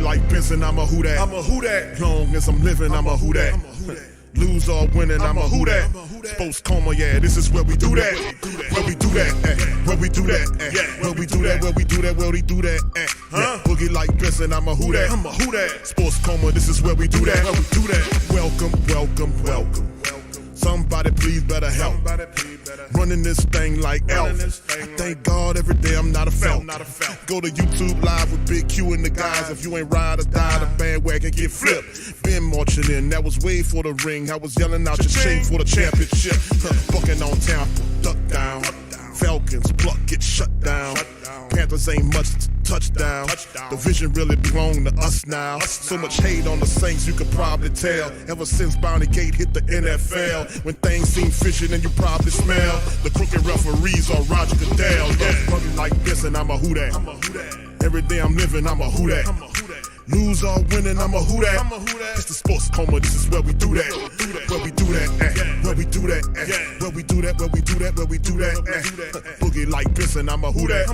like Benson, I'm a who that. I'm a who that. Long as I'm living, I'm a who that. Lose or winning, I'm a who that. Sports Coma, yeah, this is where we do that. Where we do that, where we do that, where we do that, where we do that, where we do that, Boogie like Benson, I'm a who that. I'm a who that. Sports Coma, this is where we do that. Where we do that. Welcome, welcome, welcome. Somebody please better help. Running this thing like Elf. I thank God every day I'm not a felt. Go to YouTube Live with Big Q and the guys. If you ain't ride or die, the bandwagon get flipped. Been marching in, that was way for the ring. I was yelling out your chain for the championship. Bucking on town, duck down. Falcons, pluck, get shut down. Panthers ain't much touchdown. The vision really belong to us now. So much hate on the Saints, you could probably tell. Ever since Bounty Gate hit the NFL, when things seem fishy, then you probably smell the crooked referees or Roger Goodell. Running like this, and I'm a who that. Every day I'm living, I'm a who that. Lose or winning, I'm a who that. It's the Sports Coma, this is where we do that. Where we do that, where we do that, where we do that, where we do that, where we do that, Boogie like Benson, I'm a who that.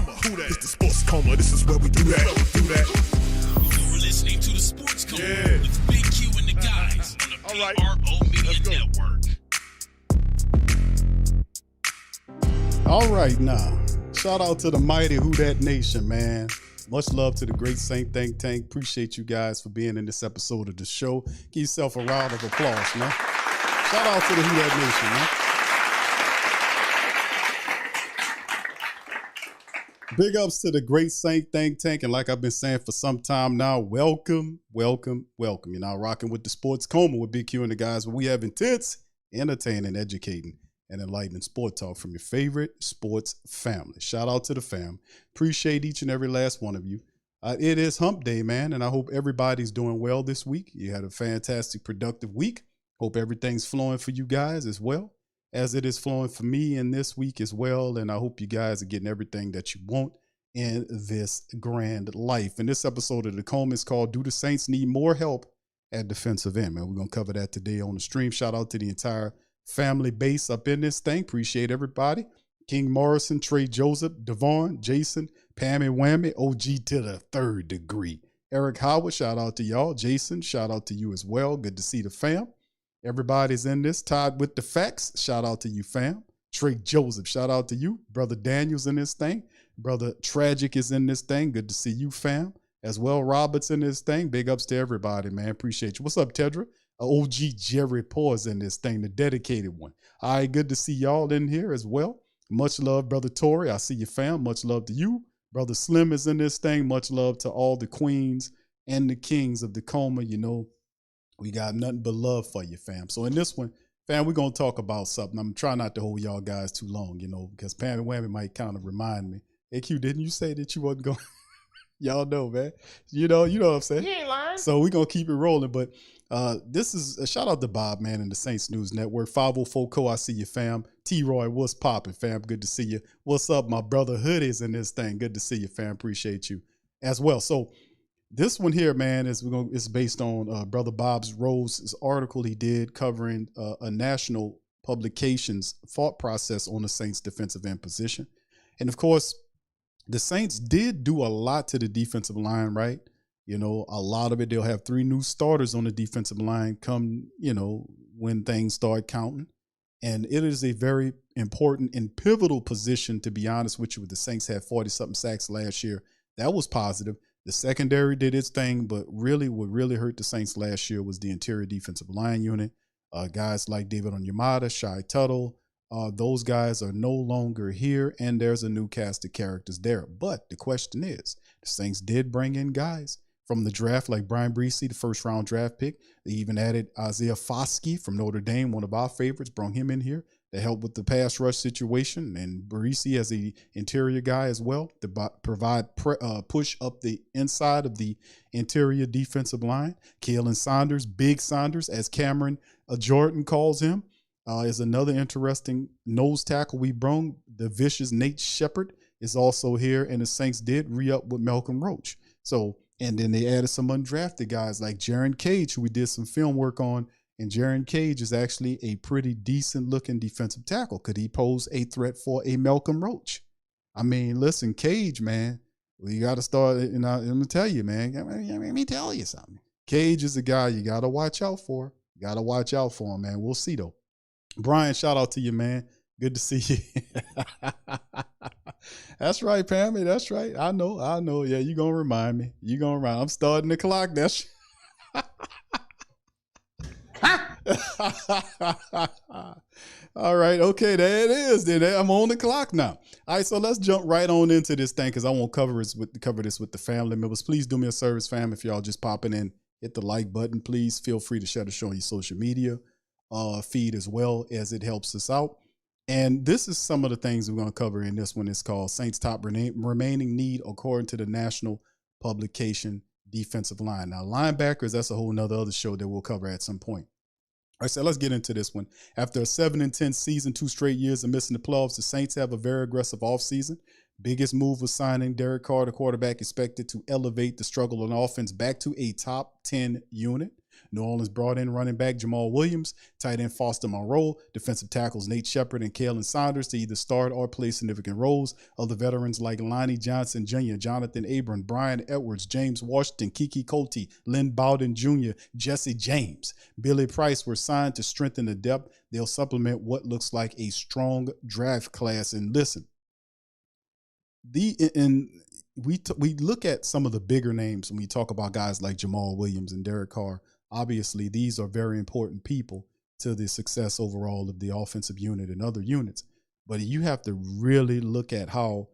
It's the Sports Coma, this is where we do that. You're listening to the Sports Coma with Big Q and the guys on the PRO Media Network. All right, now, shout out to the mighty Who Dat Nation, man. Much love to the great Saint Think Tank. Appreciate you guys for being in this episode of the show. Give yourself a round of applause, man. Shout out to the Who Dat Nation, man. Big ups to the great Saint Think Tank. And like I've been saying for some time now, welcome, welcome, welcome. You're now rocking with the Sports Coma with Big Q and the guys, where we have intense, entertaining, educating, and enlightening sport talk from your favorite sports family. Shout out to the fam. Appreciate each and every last one of you. It is hump day, man, and I hope everybody's doing well this week. You had a fantastic, productive week. Hope everything's flowing for you guys as well as it is flowing for me in this week as well. And I hope you guys are getting everything that you want in this grand life. And this episode of the Coma is called Do the Saints Need More Help at Defensive End? Man, we're going to cover that today on the stream. Shout out to the entire family base up in this thing. Appreciate everybody. King Morrison, Trey Joseph, Devon, Jason, Pammy Whammy, OG to the third degree. Eric Howard, shout out to y'all. Jason, shout out to you as well. Good to see the fam. Everybody's in this. Todd with the facts, shout out to you, fam. Trey Joseph, shout out to you. Brother Daniel's in this thing. Brother Tragic is in this thing. Good to see you, fam. As well, Robert's in this thing. Big ups to everybody, man. Appreciate you. What's up, Tedra? OG Jerry Paws in this thing, the dedicated one. All right, good to see y'all in here as well. Much love, Brother Tori. I see you, fam. Much love to you. Brother Slim is in this thing. Much love to all the queens and the kings of the Coma. You know, we got nothing but love for you, fam. So in this one, fam, we're going to talk about something. I'm trying not to hold y'all guys too long, you know, because Pammy Whammy might kind of remind me. Hey, Q, didn't you say that you wasn't going? Y'all know, man. You know what I'm saying? You ain't lying. So we're going to keep it rolling, but this is a shout out to Bob, man, and the Saints News Network. 504 Co, I see you, fam. T-Roy, what's poppin', fam? Good to see you. What's up, my brother Hoodies in this thing? Good to see you, fam. Appreciate you as well. So this one here, man, is based on Brother Bob's Rose's article he did covering a national publication's thought process on the Saints defensive end position. And of course, the Saints did do a lot to the defensive line, right? You know, a lot of it, they'll have 3 new starters on the defensive line come, you know, when things start counting. And it is a very important and pivotal position, to be honest with you. The Saints had 40-something sacks last year. That was positive. The secondary did its thing, but really what really hurt the Saints last year was the interior defensive line unit. Guys like David Onyemata, Shai Tuttle, those guys are no longer here, and there's a new cast of characters there. But the question is, the Saints did bring in guys from the draft, like Brian Breesy, the first-round draft pick. They even added Isaiah Foskey from Notre Dame, one of our favorites, brought him in here to help with the pass rush situation, and Breesy as the interior guy as well to provide push up the inside of the interior defensive line. Kalen Saunders, Big Saunders, as Cameron Jordan calls him, is another interesting nose tackle we brung. The vicious Nate Shepard is also here, and the Saints did re-up with Malcolm Roach. So, and then they added some undrafted guys like Jaron Cage, who we did some film work on. And Jaron Cage is actually a pretty decent-looking defensive tackle. Could he pose a threat for a Malcolm Roach? I mean, listen, Cage, man, Well, you got to start, let me tell you, man. Let me tell you something. Cage is a guy you got to watch out for. You got to watch out for him, man. We'll see, though. Brian, shout out to you, man. Good to see you. That's right, Pammy. That's right. I know. Yeah, you going to remind me. I'm starting the clock. That's all right. Okay, there it is. Then I'm on the clock now. All right, so let's jump right on into this thing because I won't cover this with the family members. Please do me a service, fam. If y'all just popping in, hit the like button. Please feel free to share the show on your social media feed as well, as it helps us out. And this is some of the things we're going to cover in this one. It's called Saints' top remaining need according to the national publication defensive line. Now, linebackers, that's a whole nother other show that we'll cover at some point. All right, so let's get into this one. After a 7-10 season, 2 straight years of missing the playoffs, the Saints have a very aggressive offseason. Biggest move was signing Derek Carr, the quarterback, expected to elevate the struggle on offense back to a top 10 unit. New Orleans brought in running back Jamal Williams, tight end Foster Monroe, defensive tackles Nate Shepard and Kalen Saunders to either start or play significant roles. Other veterans like Lonnie Johnson Jr., Jonathan Abram, Brian Edwards, James Washington, Kiki Cote, Lynn Bowden Jr., Jesse James, Billy Price were signed to strengthen the depth. They'll supplement what looks like a strong draft class. And listen, we look at some of the bigger names when we talk about guys like Jamal Williams and Derek Carr. Obviously, these are very important people to the success overall of the offensive unit and other units. But you have to really look at how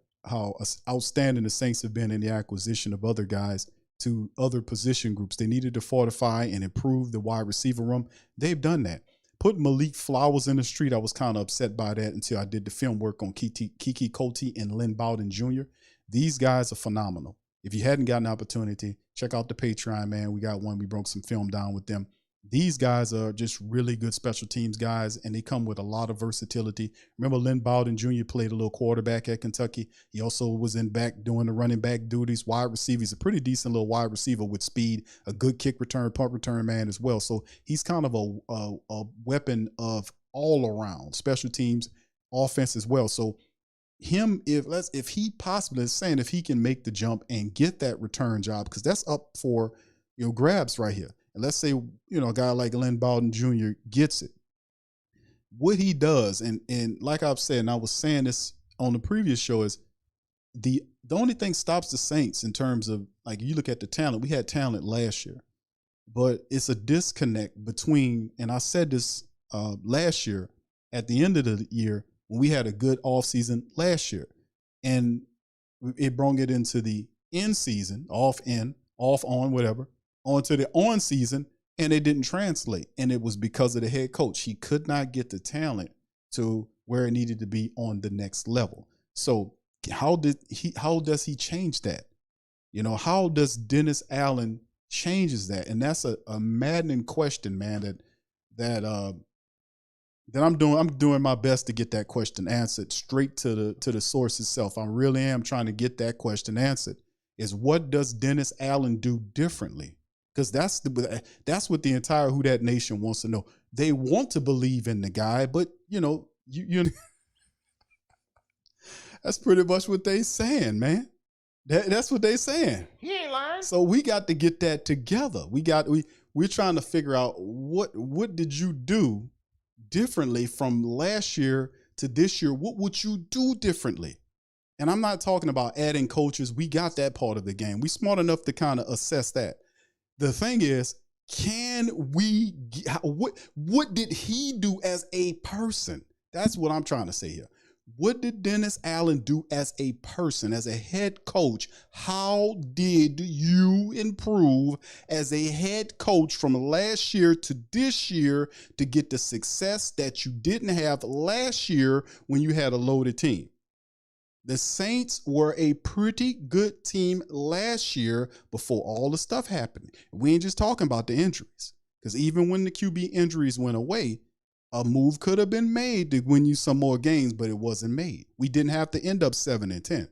outstanding the Saints have been in the acquisition of other guys to other position groups. They needed to fortify and improve the wide receiver room. They've done that. Put Malik Flowers in the street, I was kind of upset by that until I did the film work on Kiki Cote and Lynn Bowden Jr. These guys are phenomenal. If you hadn't gotten an opportunity, check out the Patreon, man. We got one. We broke some film down with them. These guys are just really good special teams guys, and they come with a lot of versatility. Remember, Lynn Bowden Jr. played a little quarterback at Kentucky. He also was in back doing the running back duties. Wide receiver, he's a pretty decent little wide receiver with speed, a good kick return, punt return man as well. So he's kind of a weapon of all around special teams offense as well. So him, if he possibly is saying if he can make the jump and get that return job, because that's up for grabs right here. And let's say a guy like Lynn Bowden Jr. gets it. What he does, and like I've said, and I was saying this on the previous show, is the only thing stops the Saints in terms of, like, you look at the talent. We had talent last year, but it's a disconnect between, and I said this last year at the end of the year when we had a good offseason last year, and it brought it into the end season, off on, whatever, onto the on season, and it didn't translate. And it was because of the head coach. He could not get the talent to where it needed to be on the next level. So how does he change that? How does Dennis Allen changes that? And that's a maddening question, man, that I'm doing my best to get that question answered straight to the source itself. I really am trying to get that question answered. Is what does Dennis Allen do differently? Because that's what the entire Who Dat Nation wants to know. They want to believe in the guy, but you that's pretty much what they saying, man. That's what they saying. He ain't lying. So we got to get that together. We're trying to figure out what did you do differently from last year to this year? What would you do differently? And I'm not talking about adding coaches. We got that part of the game. We smart enough to kind of assess that. The thing is, what did he do as a person? That's what I'm trying to say here. What did Dennis Allen do as a person, as a head coach? How did you improve as a head coach from last year to this year to get the success that you didn't have last year when you had a loaded team? The Saints were a pretty good team last year before all the stuff happened. We ain't just talking about the injuries, because even when the QB injuries went away, a move could have been made to win you some more games, but it wasn't made. We didn't have to end up 7-10.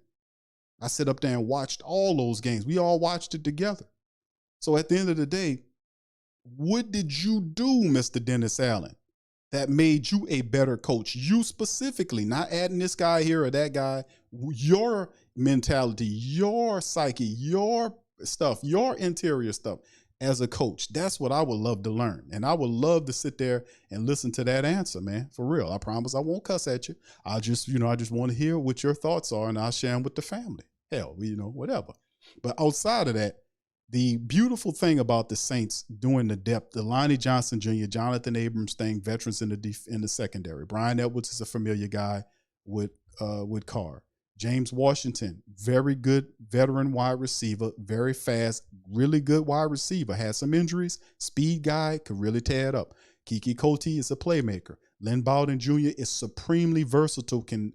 I sit up there and watched all those games. We all watched it together. So at the end of the day, what did you do, Mr. Dennis Allen, that made you a better coach? You specifically, not adding this guy here or that guy, your mentality, your psyche, your stuff, your interior stuff as a coach? That's what I would love to learn. And I would love to sit there and listen to that answer, man. For real. I promise I won't cuss at you. I just want to hear what your thoughts are, and I'll share them with the family. Hell, whatever. But outside of that, the beautiful thing about the Saints doing the depth, the Lonnie Johnson Jr., Jonathan Abrams thing, veterans in the secondary. Brian Edwards is a familiar guy with Carr. James Washington, very good veteran wide receiver, very fast, really good wide receiver. Had some injuries, speed guy, could really tear it up. Kiki Coty is a playmaker. Lynn Bowden Jr. is supremely versatile, can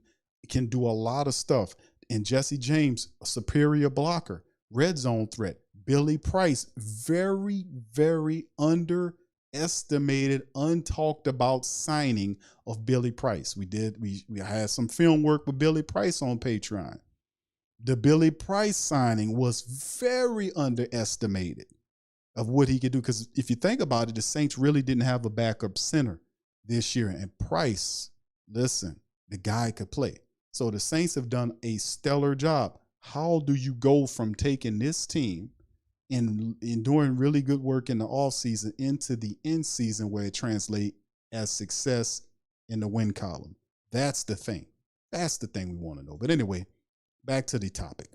do a lot of stuff. And Jesse James, a superior blocker, red zone threat. Billy Price, very, very underestimated, untalked about signing of Billy Price. We had some film work with Billy Price on Patreon. The Billy Price signing was very underestimated of what he could do. Because if you think about it, the Saints really didn't have a backup center this year. And Price, listen, the guy could play. So the Saints have done a stellar job. How do you go from taking this team and doing really good work in the offseason into the end season where it translates as success in the win column? That's the thing. That's the thing we want to know. But anyway, back to the topic.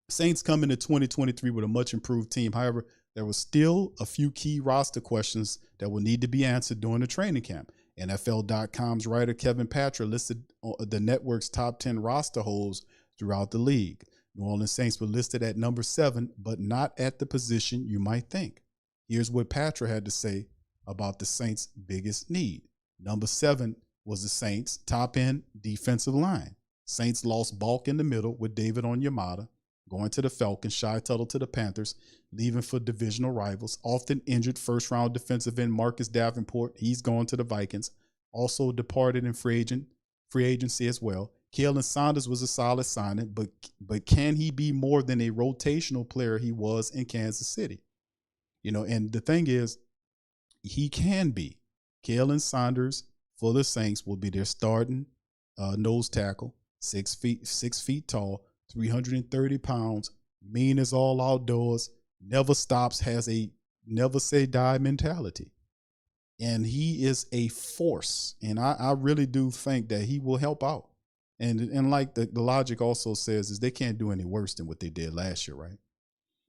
Saints come into 2023 with a much improved team. However, there was still a few key roster questions that will need to be answered during the training camp. NFL.com's writer Kevin Patra listed the network's top 10 roster holes throughout the league. New Orleans Saints were listed at number 7, but not at the position you might think. Here's what Patra had to say about the Saints' biggest need. Number 7 was the Saints' top-end defensive line. Saints lost bulk in the middle with David Onyemata, going to the Falcons, Shy Tuttle to the Panthers, leaving for divisional rivals. Often injured first-round defensive end Marcus Davenport, he's going to the Vikings. Also departed in free agency as well. Kalen Saunders was a solid signing, but can he be more than a rotational player he was in Kansas City? And the thing is, he can be. Kalen Saunders for the Saints will be their starting nose tackle, 6 feet tall, 330 pounds, mean as all outdoors, never stops, has a never say die mentality. And he is a force. And I really do think that he will help out. And like the logic also says is they can't do any worse than what they did last year, right?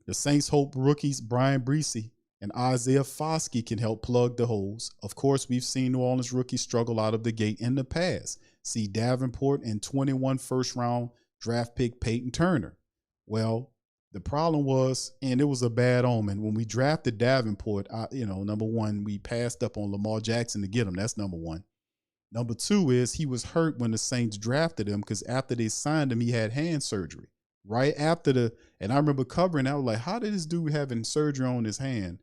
The Saints hope rookies Brian Breesy and Isaiah Foskey can help plug the holes. Of course, we've seen New Orleans rookies struggle out of the gate in the past. See Davenport and 21 first-round draft pick Peyton Turner. Well, the problem was, and it was a bad omen, when we drafted Davenport, number one, we passed up on Lamar Jackson to get him. That's number one. Number two is he was hurt when the Saints drafted him because after they signed him, he had hand surgery. Right after and I remember covering that, I was like, how did this dude having surgery on his hand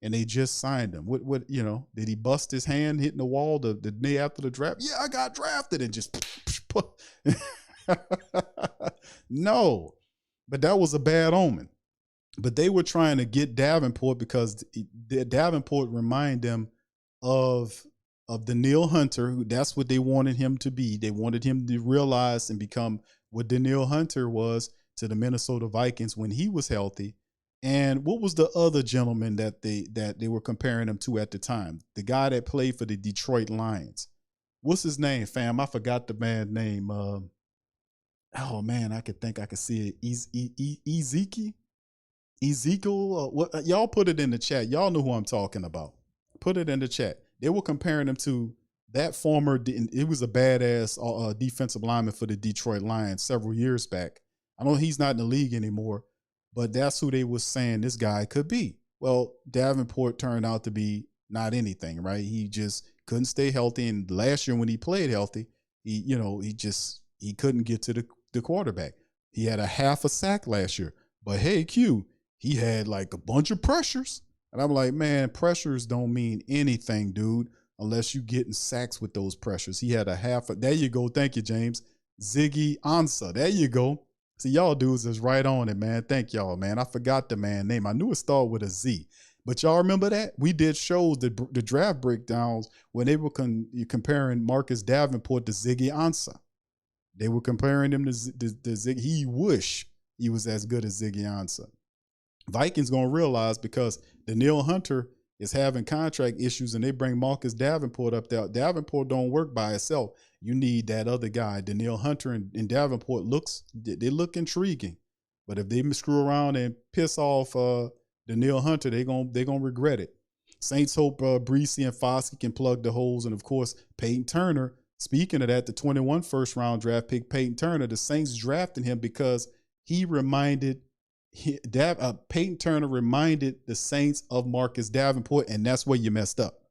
and they just signed him? What did he bust his hand hitting the wall the day after the draft? Yeah, I got drafted and just no. But that was a bad omen. But they were trying to get Davenport because Davenport reminded them of Danielle Hunter, who that's what they wanted him to be. They wanted him to realize and become what Danielle Hunter was to the Minnesota Vikings when he was healthy. And what was the other gentleman that they were comparing him to at the time? The guy that played for the Detroit Lions. What's his name, fam? I forgot the man's name. Oh man, I could see it. Ezekiel. What? Y'all put it in the chat. Y'all know who I'm talking about. Put it in the chat. They were comparing him to that former. It was a badass defensive lineman for the Detroit Lions several years back. I know he's not in the league anymore, but that's who they were saying this guy could be. Well, Davenport turned out to be not anything, right? He just couldn't stay healthy, and last year when he played healthy, he couldn't get to the quarterback. He had a half a sack last year, but hey, Q, he had like a bunch of pressures. And I'm like, man, pressures don't mean anything, dude, unless you getting sacks with those pressures. He had there you go. Thank you, James. Ziggy Ansah. There you go. See, y'all dudes is right on it, man. Thank y'all, man. I forgot the man's name. I knew it started with a Z. But y'all remember that? We did shows, the draft breakdowns, when they were comparing Marcus Davenport to Ziggy Ansah. They were comparing him to Ziggy. He wish he was as good as Ziggy Ansah. Vikings going to realize because Danielle Hunter is having contract issues and they bring Marcus Davenport up there. Davenport don't work by itself. You need that other guy. Danielle Hunter and Davenport they look intriguing. But if they screw around and piss off Danielle Hunter, they're gonna regret it. Saints hope Breesy and Foskey can plug the holes. And, of course, Peyton Turner. Speaking of that, the 21 first-round draft pick, Peyton Turner, the Saints drafted him because Peyton Turner reminded the Saints of Marcus Davenport, and that's where you messed up.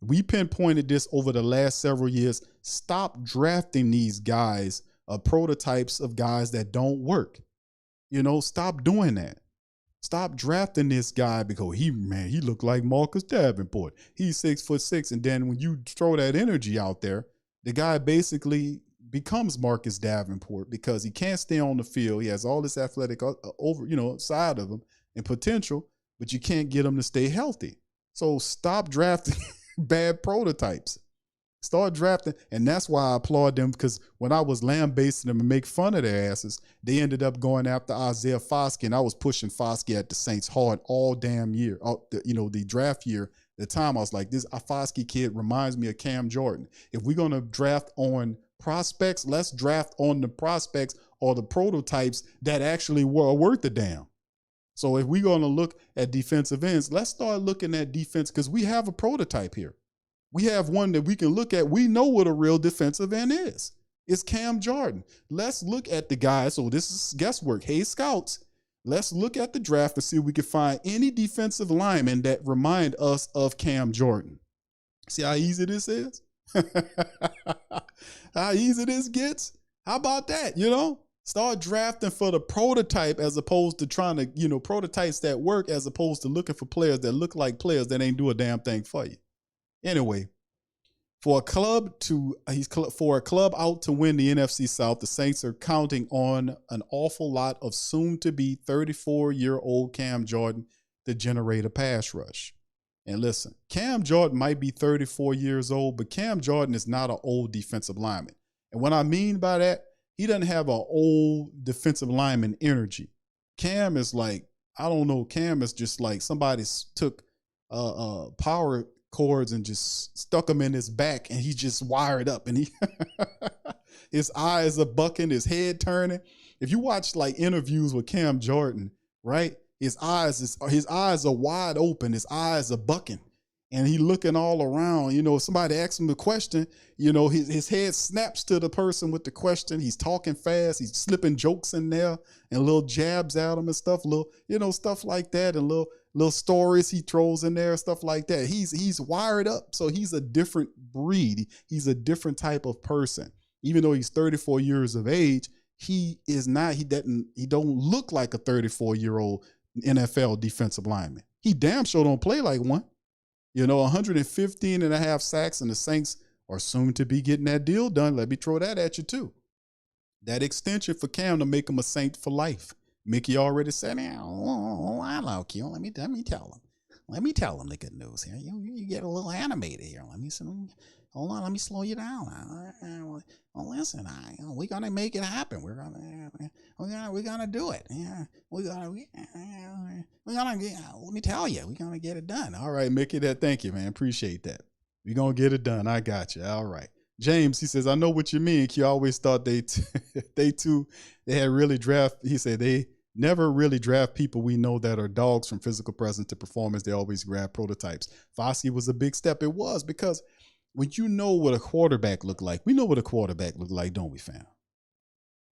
We pinpointed this over the last several years. Stop drafting these guys, prototypes of guys that don't work. Stop doing that. Stop drafting this guy because he looked like Marcus Davenport. He's 6'6", and then when you throw that energy out there, the guy basically becomes Marcus Davenport because he can't stay on the field. He has all this athletic side of him and potential, but you can't get him to stay healthy. So stop drafting bad prototypes. Start drafting, and that's why I applaud them, because when I was lambasting them and make fun of their asses, they ended up going after Isaiah Foskey, and I was pushing Foskey at the Saints hard all damn year. The draft year, the time I was like, this Foskey kid reminds me of Cam Jordan. If we're going to draft on prospects, let's draft on the prospects or the prototypes that actually were worth a damn. So if we're going to look at defensive ends, let's start looking at defense, because we have a prototype here. We have one that we can look at. We know what a real defensive end is. It's Cam Jordan. Let's look at the guys. So this is guesswork. Hey, scouts, let's look at the draft to see if we can find any defensive linemen that remind us of Cam Jordan. See how easy this is? How easy this gets? How about that? Start drafting for the prototype as opposed to trying to, prototypes that work, as opposed to looking for players that look like players that ain't do a damn thing for you. Anyway, for a club out to win the NFC South, the Saints are counting on an awful lot of soon-to-be 34-year-old Cam Jordan to generate a pass rush. And listen, Cam Jordan might be 34 years old, but Cam Jordan is not an old defensive lineman. And what I mean by that, he doesn't have an old defensive lineman energy. Cam is like, Cam is just like somebody took power cords and just stuck them in his back, and he's just wired up, and his eyes are bucking, his head turning. If you watch like interviews with Cam Jordan, right, his eyes are wide open, his eyes are bucking, and he looking all around. If somebody asks him a question, his head snaps to the person with the question. He's talking fast, he's slipping jokes in there and little jabs at him and stuff, stuff like that, and little stories he throws in there, stuff like that. He's wired up, so he's a different breed. He's a different type of person. Even though he's 34 years of age, he don't look like a 34-year-old NFL defensive lineman. He damn sure don't play like one. 115 and a half sacks, and the Saints are soon to be getting that deal done. Let me throw that at you too. That extension for Cam to make him a Saint for life. Mickey already said, hello, Q. Let me tell him. Let me tell him the good news here. You get a little animated here. Hold on, let me slow you down. Well, listen, we're gonna make it happen. We're gonna do it. Yeah, let me tell you, we're gonna get it done. All right, Mickey, thank you, man. Appreciate that. We're gonna get it done. I got you. All right. James, he says, I know what you mean. Q always thought they had really draft. He said they never really draft people we know that are dogs from physical presence to performance. They always grab prototypes. Foskey was a big step. It was, because when you know what a quarterback look like, we know what a quarterback look like, don't we, fam?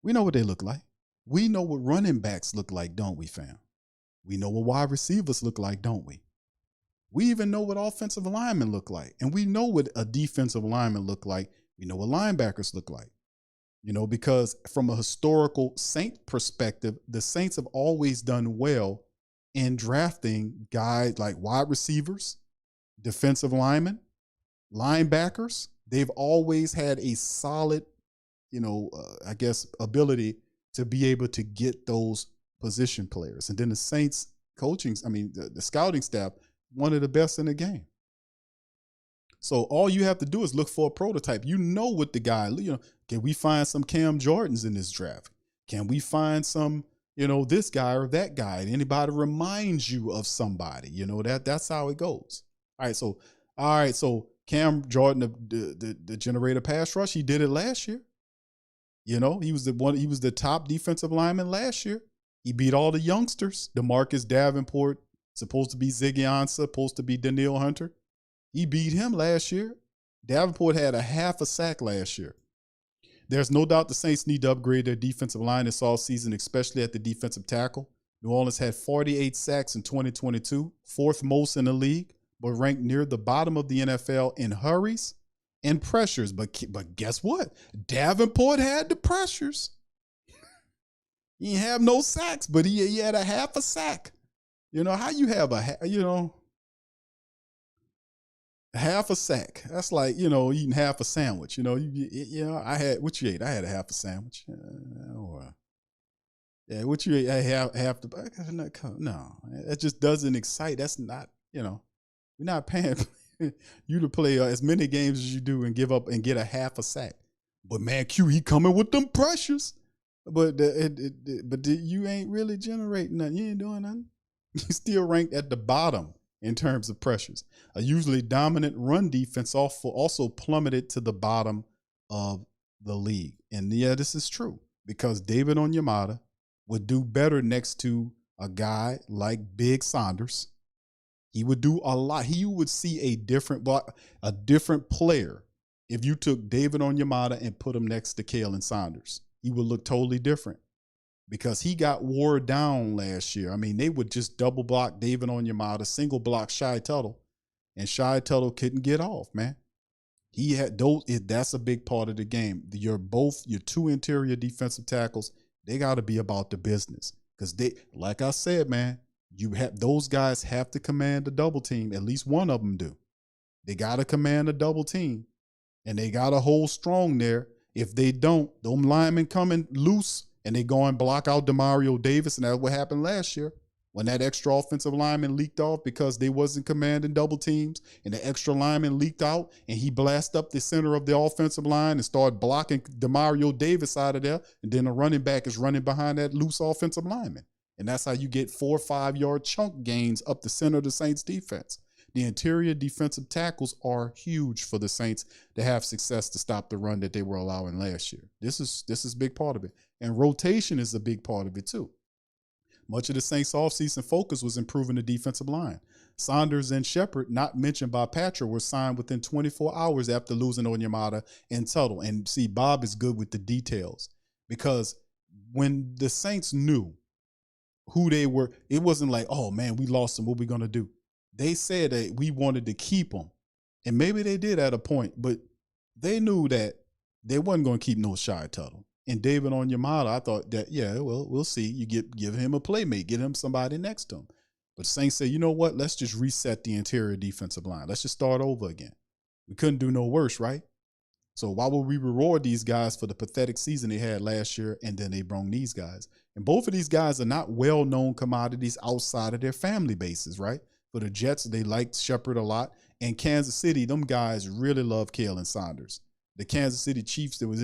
We know what they look like. We know what running backs look like, don't we, fam? We know what wide receivers look like, don't we? We even know what offensive linemen look like. And we know what a defensive lineman look like. We know what linebackers look like. Because from a historical Saint perspective, the Saints have always done well in drafting guys like wide receivers, defensive linemen, linebackers. They've always had a solid, ability to be able to get those position players. And then the Saints the scouting staff, one of the best in the game. So all you have to do is look for a prototype. What the guy, Can we find some Cam Jordans in this draft? Can we find some, this guy or that guy? Anybody reminds you of somebody? That's how it goes. All right, so Cam Jordan, the generator pass rush, he did it last year. He was the top defensive lineman last year. He beat all the youngsters. DeMarcus Davenport, supposed to be Ziggy Ansah, supposed to be Danielle Hunter. He beat him last year. Davenport had a half a sack last year. There's no doubt the Saints need to upgrade their defensive line this offseason, especially at the defensive tackle. New Orleans had 48 sacks in 2022, fourth most in the league, but ranked near the bottom of the NFL in hurries and pressures. But guess what? Davenport had the pressures. He didn't have no sacks, but he had a half a sack. How you have half a sack? That's like, eating half a sandwich. I had, what you ate? I had a half a sandwich. What you ate? I half the, no, that just doesn't excite. That's not, we're not paying you to play as many games as you do and give up and get a half a sack. But man, Q, he coming with them pressures. But you ain't really generating nothing. You ain't doing nothing. You still ranked at the bottom in terms of pressures. A usually dominant run defense also plummeted to the bottom of the league. And yeah, this is true because David Onyemata would do better next to a guy like Big Saunders. He would do a lot. He would see a different player if you took David Onyemata and put him next to Kalen Saunders. He would look totally different because he got wore down last year. I mean, they would just double block David Onyemata, single block Shy Tuttle, and Shy Tuttle couldn't get off, man. He had those. That's a big part of the game. Your two interior defensive tackles, they got to be about the business because like I said, man, those guys have to command a double team. At least one of them do. They got to command a double team, and they got to hold strong there. If they don't, them linemen coming loose and they go and block out Demario Davis, and that's what happened last year when that extra offensive lineman leaked off because they wasn't commanding double teams, and the extra lineman leaked out, and he blasted up the center of the offensive line and started blocking Demario Davis out of there, and then the running back is running behind that loose offensive lineman. And that's how you get 4 or 5 yard chunk gains up the center of the Saints defense. The interior defensive tackles are huge for the Saints to have success to stop the run that they were allowing last year. This is a big part of it. And rotation is a big part of it too. Much of the Saints offseason focus was improving the defensive line. Saunders and Shepard, not mentioned by Patra, were signed within 24 hours after losing Onyemata and Tuttle. And see, Bob is good with the details because when the Saints knew who they were, it wasn't like, oh man, we lost them, what are we going to do? They said that we wanted to keep them. And maybe they did at a point, but they knew that they wasn't going to keep no Shy Tuttle. And David Onyemata, I thought that, yeah, well, we'll see. You give him a playmate, get him somebody next to him. But Saints said, you know what? Let's just reset the interior defensive line. Let's just start over again. We couldn't do no worse, right? So why would we reward these guys for the pathetic season they had last year, and then they brought these guys? And both of these guys are not well-known commodities outside of their family bases, right? For the Jets, they liked Shepard a lot. And Kansas City, them guys really love Kalen Saunders. The Kansas City Chiefs that was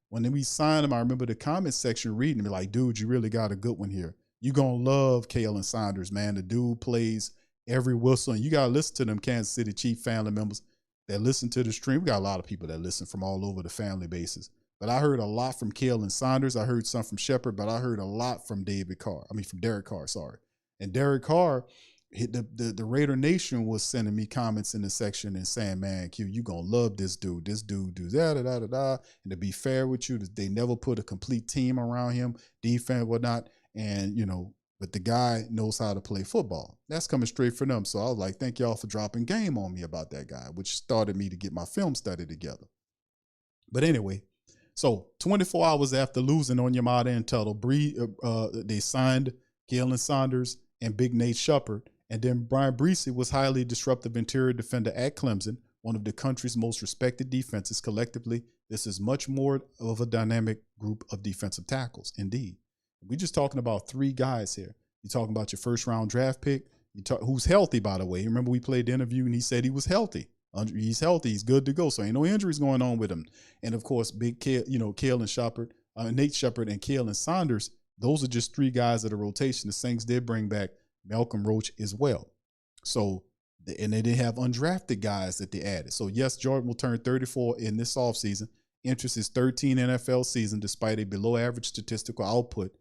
when we signed him, I remember the comment section reading me like, dude, you really got a good one here. You're going to love Kalen Saunders, man. The dude plays every whistle. And you got to listen to them Kansas City Chief family members that listen to the stream. We got a lot of people that listen from all over the family bases. But I heard a lot from Kalen Saunders. I heard some from Shepard, but I heard a lot from Derek Carr, sorry. And Derek Carr, the Raider Nation was sending me comments in the section and saying, man, Q, you going to love this dude. This dude do da-da-da-da-da. And to be fair with you, they never put a complete team around him, defense, whatnot. And, but the guy knows how to play football. That's coming straight from them. So I was like, thank y'all for dropping game on me about that guy, which started me to get my film study together. But anyway, so 24 hours after losing Onyemata and Tuttle, they signed Kalen Saunders and Big Nate Shepard. And then Brian Breesy was highly disruptive interior defender at Clemson, one of the country's most respected defenses. Collectively, this is much more of a dynamic group of defensive tackles, indeed. We're just talking about 3 guys here. You're talking about your first-round draft pick, who's healthy, by the way. Remember we played the interview, and he said he was healthy. He's healthy. He's good to go. So ain't no injuries going on with him. And of course, big Kale, Kale and Shepard, Nate Shepard and Kale and Saunders. Those are just three guys of the rotation. The Saints did bring back Malcolm Roach as well. So, and they didn't have undrafted guys that they added. So yes, Jordan will turn 34 in this offseason. Enters his 13th NFL season despite a below average statistical output.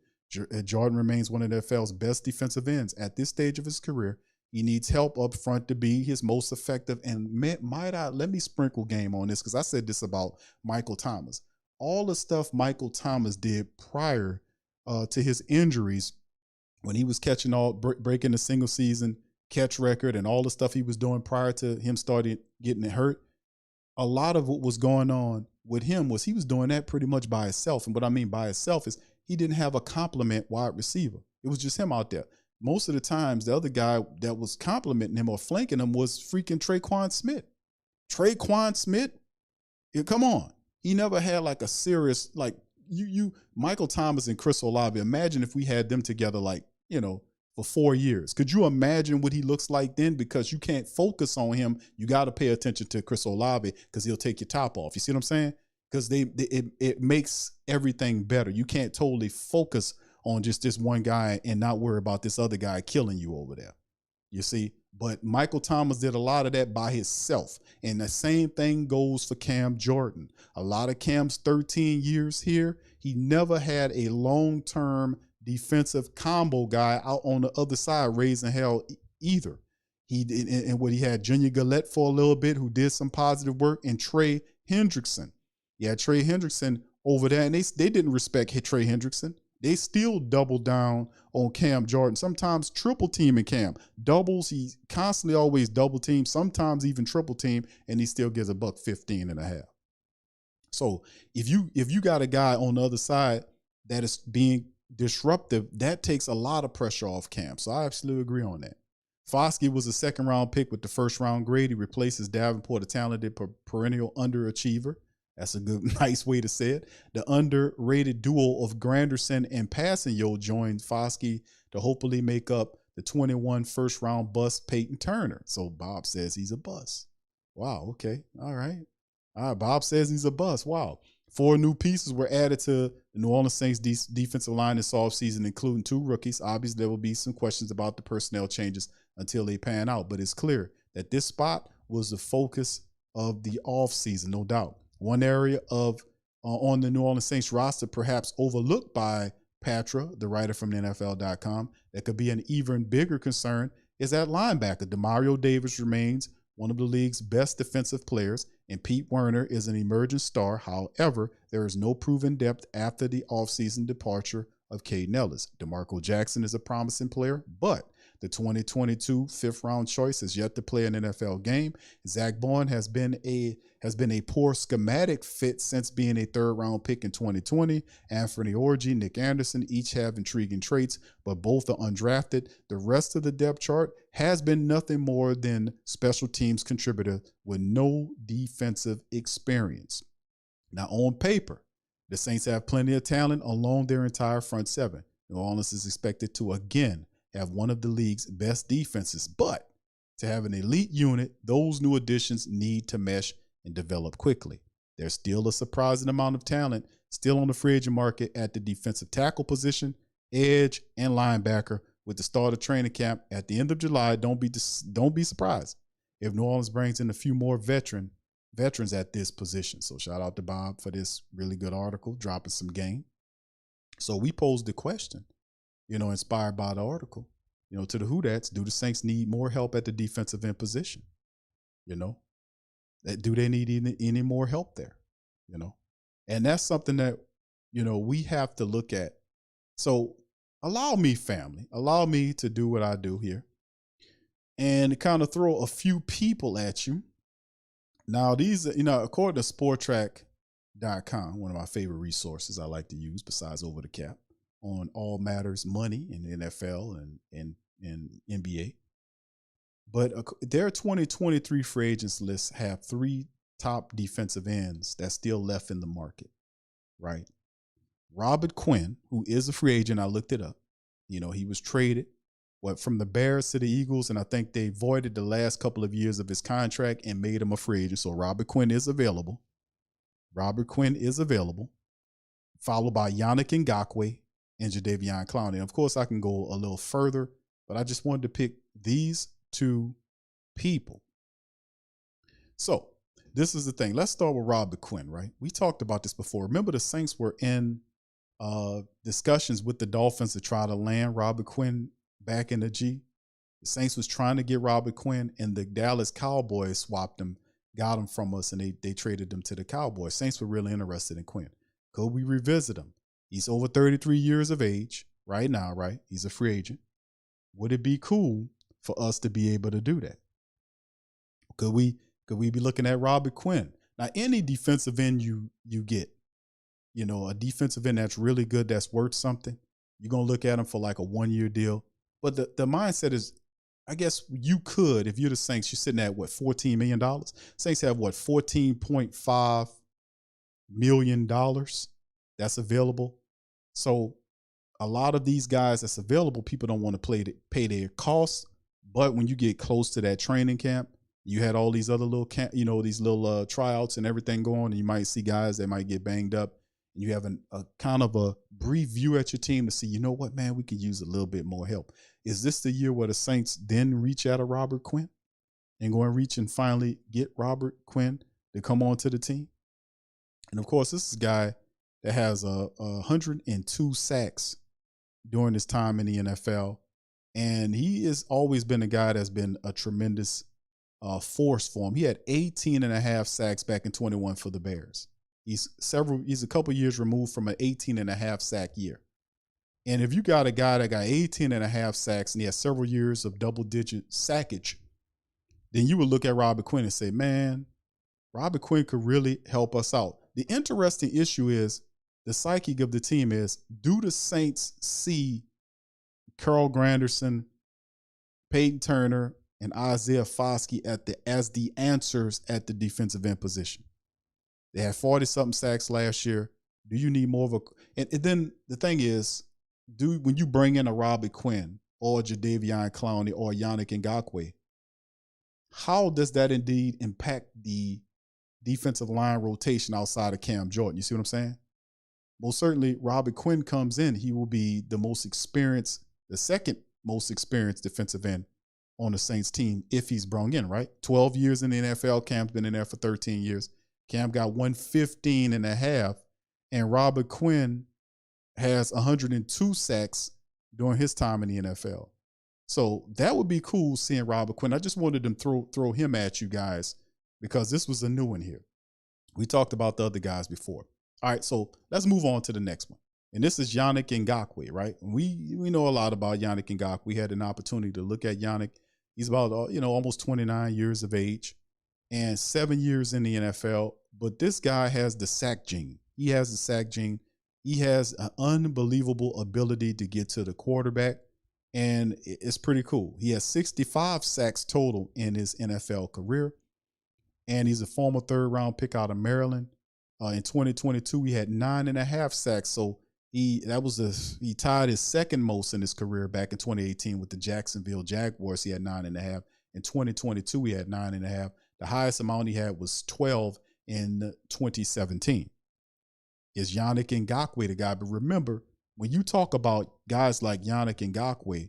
Jordan remains one of the NFL's best defensive ends at this stage of his career. He needs help up front to be his most effective. And let me sprinkle game on this because I said this about Michael Thomas. All the stuff Michael Thomas did prior to his injuries, when he was breaking the single season catch record and all the stuff he was doing prior to him starting getting hurt, a lot of what was going on with him was he was doing that pretty much by himself. And what I mean by himself is he didn't have a complement wide receiver. It was just him out there. Most of the times, the other guy that was complimenting him or flanking him was freaking Traquan Smith. Traquan Smith, come on. He never had like a serious, like Michael Thomas and Chris Olave. Imagine if we had them together, like, for 4 years. Could you imagine what he looks like then? Because you can't focus on him. You got to pay attention to Chris Olave because he'll take your top off. You see what I'm saying? Because it makes everything better. You can't totally focus on just this one guy and not worry about this other guy killing you over there. You see? But Michael Thomas did a lot of that by himself. And the same thing goes for Cam Jordan. A lot of Cam's 13 years here, he never had a long-term defensive combo guy out on the other side raising hell either. He had Junior Gillette for a little bit, who did some positive work, and Trey Hendrickson. Yeah, Trey Hendrickson over there, and they didn't respect Trey Hendrickson. They still double down on Cam Jordan, sometimes triple teaming Cam. Doubles, he constantly always double team, sometimes even triple team, and he still gives $115.5. So if you got a guy on the other side that is being disruptive, that takes a lot of pressure off Cam. So I absolutely agree on that. Foskey was a second-round pick with the first-round grade. He replaces Davenport, a talented perennial underachiever. That's a good, nice way to say it. The underrated duo of Granderson and Passanio joined Foskey to hopefully make up the 21 first-round bust Peyton Turner. So Bob says he's a bust. Wow, okay, all right. Bob says he's a bust. Wow. 4 new pieces were added to the New Orleans Saints defensive line this offseason, including 2 rookies. Obviously, there will be some questions about the personnel changes until they pan out, but it's clear that this spot was the focus of the offseason, no doubt. One area on the New Orleans Saints roster, perhaps overlooked by Patra, the writer from the NFL.com, that could be an even bigger concern is at linebacker. Demario Davis remains one of the league's best defensive players, and Pete Werner is an emerging star. However, there is no proven depth after the offseason departure of Caden Ellis. DeMarco Jackson is a promising player, but the 2022 fifth-round choice has yet to play an NFL game. Zach Bourne has been a poor schematic fit since being a third-round pick in 2020. Anthony Orji, Nick Anderson each have intriguing traits, but both are undrafted. The rest of the depth chart has been nothing more than special teams contributor with no defensive experience. Now, on paper, the Saints have plenty of talent along their entire front seven. New Orleans is expected to again have one of the league's best defenses, but to have an elite unit, those new additions need to mesh and develop quickly. There's still a surprising amount of talent still on the free agent market at the defensive tackle position, edge, and linebacker. With the start of training camp at the end of July, don't be surprised if New Orleans brings in a few more veterans at this position. So shout out to Bob for this really good article, dropping some game. So we posed the question, inspired by the article, to the Who Dats, do the Saints need more help at the defensive end position? Do they need any more help there? And that's something that, we have to look at. So allow me to do what I do here and kind of throw a few people at you. Now, these, according to sporttrack.com, one of my favorite resources I like to use besides Over the Cap on all matters money in the NFL and NBA. But their 2023 free agents list have 3 top defensive ends that's still left in the market, right? Robert Quinn, who is a free agent, I looked it up. He was traded from the Bears to the Eagles, and I think they voided the last couple of years of his contract and made him a free agent. So Robert Quinn is available. Robert Quinn is available, followed by Yannick Ngakoue and Jadeveon Clowney. Of course, I can go a little further, but I just wanted to pick these two people. So this is the thing. Let's start with Robert Quinn, right? We talked about this before. Remember, the Saints were in discussions with the Dolphins to try to land Robert Quinn back in the G. The Saints was trying to get Robert Quinn, and the Dallas Cowboys swapped him, got him from us, and they traded him to the Cowboys. Saints were really interested in Quinn. Could we revisit him? He's over 33 years of age right now, right? He's a free agent. Would it be cool for us to be able to do that? Could we be looking at Robert Quinn? Now, any defensive end you get, a defensive end that's really good, that's worth something, you're going to look at him for like a 1-year deal. But the mindset is, I guess you could, if you're the Saints, you're sitting at what, $14 million? Saints have what, $14.5 million that's available. So a lot of these guys that's available, people don't want to pay their costs. But when you get close to that training camp, you had all these other little these little tryouts and everything going, and you might see guys that might get banged up. And you have a kind of a brief view at your team to see, you know what, man, we could use a little bit more help. Is this the year where the Saints then reach out of Robert Quinn and go and reach and finally get Robert Quinn to come on to the team? And of course, this is a guy that has 102 sacks during his time in the NFL. And he has always been a guy that's been a tremendous force for him. He had 18.5 sacks back in 21 for the Bears. He's a couple years removed from an 18.5 sack year. And if you got a guy that got 18.5 sacks and he has several years of double-digit sackage, then you would look at Robert Quinn and say, man, Robert Quinn could really help us out. The interesting issue is the psyche of the team is, do the Saints see Carl Granderson, Peyton Turner, and Isaiah Foskey as the answers at the defensive end position? They had 40-something sacks last year. Do you need more of a – and then the thing is, when you bring in a Robert Quinn or Jadeveon Clowney or Yannick Ngakoue, how does that indeed impact the defensive line rotation outside of Cam Jordan? You see what I'm saying? Most certainly, Robert Quinn comes in. He will be the second most experienced defensive end on the Saints team if he's brought in, right? 12 years in the NFL. Cam's been in there for 13 years. Cam got 115.5, and Robert Quinn has 102 sacks during his time in the NFL. So that would be cool seeing Robert Quinn. I just wanted to throw him at you guys because this was a new one here. We talked about the other guys before. All right, so let's move on to the next one. And this is Yannick Ngakoue, right? We know a lot about Yannick Ngakoue. We had an opportunity to look at Yannick. He's about almost 29 years of age and 7 years in the NFL. But this guy has the sack gene. He has the sack gene. He has an unbelievable ability to get to the quarterback, and it's pretty cool. He has 65 sacks total in his NFL career, and he's a former third-round pick out of Maryland. In 2022, he had 9.5 sacks, so he tied his second most in his career back in 2018 with the Jacksonville Jaguars. He had 9.5. In 2022, he had 9.5. The highest amount he had was 12 in 2017. Is Yannick Ngakoue the guy? But remember, when you talk about guys like Yannick Ngakoue,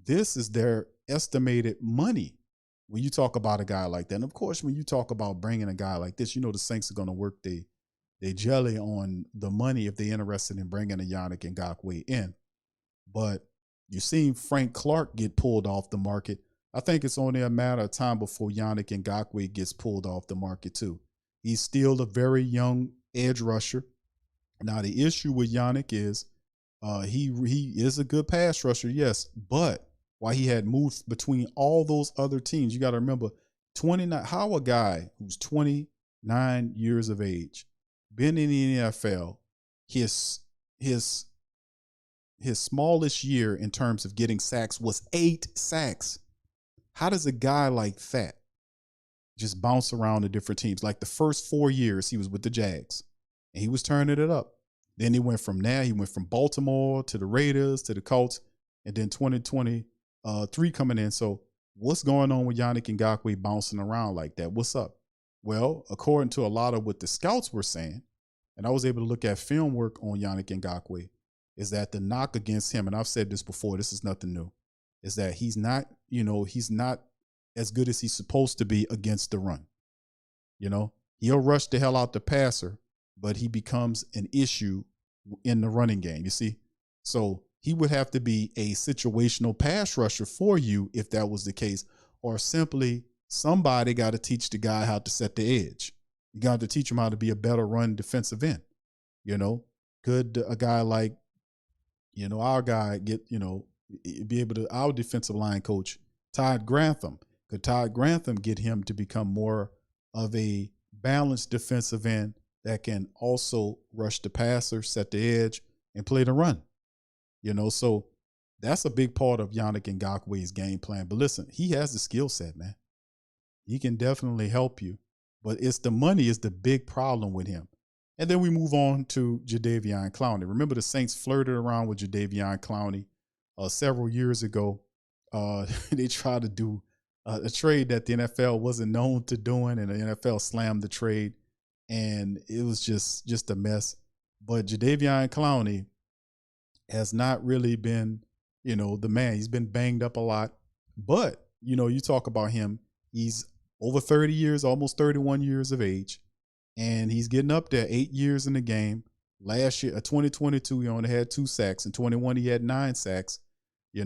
this is their estimated money when you talk about a guy like that. And of course, when you talk about bringing a guy like this, the Saints are going to work they jelly on the money if they're interested in bringing a Yannick Ngakoue in. But you've seen Frank Clark get pulled off the market. I think it's only a matter of time before Yannick Ngakoue gets pulled off the market too. He's still a very young edge rusher. Now, the issue with Yannick is he is a good pass rusher, yes, but while he had moved between all those other teams, you got to remember, 29. How a guy who's 29 years of age, been in the NFL, his smallest year in terms of getting sacks was 8 sacks. How does a guy like that just bounce around to different teams? Like the first 4 years he was with the Jags, and he was turning it up. Then he went from Baltimore to the Raiders to the Colts, and then 2020 3 coming in. So what's going on with Yannick Ngakoue bouncing around like that? What's up? Well, according to a lot of what the scouts were saying, and I was able to look at film work on Yannick Ngakoue, is that the knock against him, and I've said this before, this is nothing new, is that he's not as good as he's supposed to be against the run. He'll rush the hell out the passer, but he becomes an issue in the running game, you see? So he would have to be a situational pass rusher for you if that was the case, or simply somebody got to teach the guy how to set the edge. You got to teach him how to be a better run defensive end. Could a guy like, our guy be able to, our defensive line coach, Todd Grantham, could Todd Grantham get him to become more of a balanced defensive end that can also rush the passer, set the edge, and play the run? So that's a big part of Yannick Ngakoue's game plan. But listen, he has the skill set, man. He can definitely help you. But it's the money is the big problem with him. And then we move on to Jadeveon Clowney. Remember, the Saints flirted around with Jadeveon Clowney several years ago. They tried to do a trade that the NFL wasn't known to doing, and the NFL slammed the trade, and it was just a mess. But Jadeveon Clowney has not really been, the man. He's been banged up a lot. But, you talk about him, he's over 30 years, almost 31 years of age, and he's getting up there, 8 years in the game. Last year, 2022, he only had 2 sacks. In 21, he had 9 sacks. He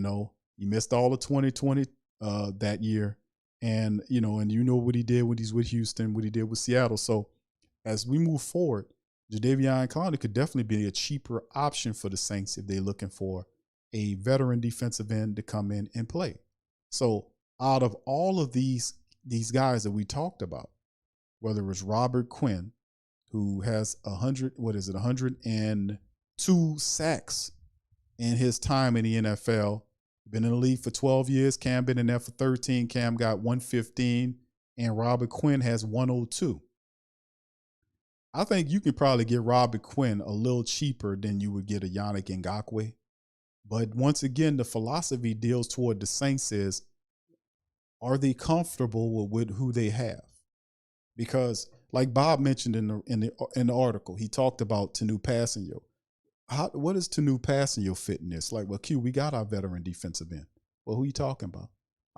missed all of 2020 that year. And what he did when he's with Houston, what he did with Seattle. So as we move forward, Jadeveon Clowney could definitely be a cheaper option for the Saints if they're looking for a veteran defensive end to come in and play. So out of all of these guys that we talked about, whether it was Robert Quinn, who has 102 sacks in his time in the NFL, been in the league for 12 years. Cam been in there for 13. Cam got 115, and Robert Quinn has 102. I think you can probably get Robert Quinn a little cheaper than you would get a Yannick Ngakoue. But once again, the philosophy deals toward the Saints is, are they comfortable with who they have? Because like Bob mentioned in the article, he talked about Tanu Passanio. What does Tanu Passanio fit in this? Like, well, Q, we got our veteran defensive end. Well, who are you talking about?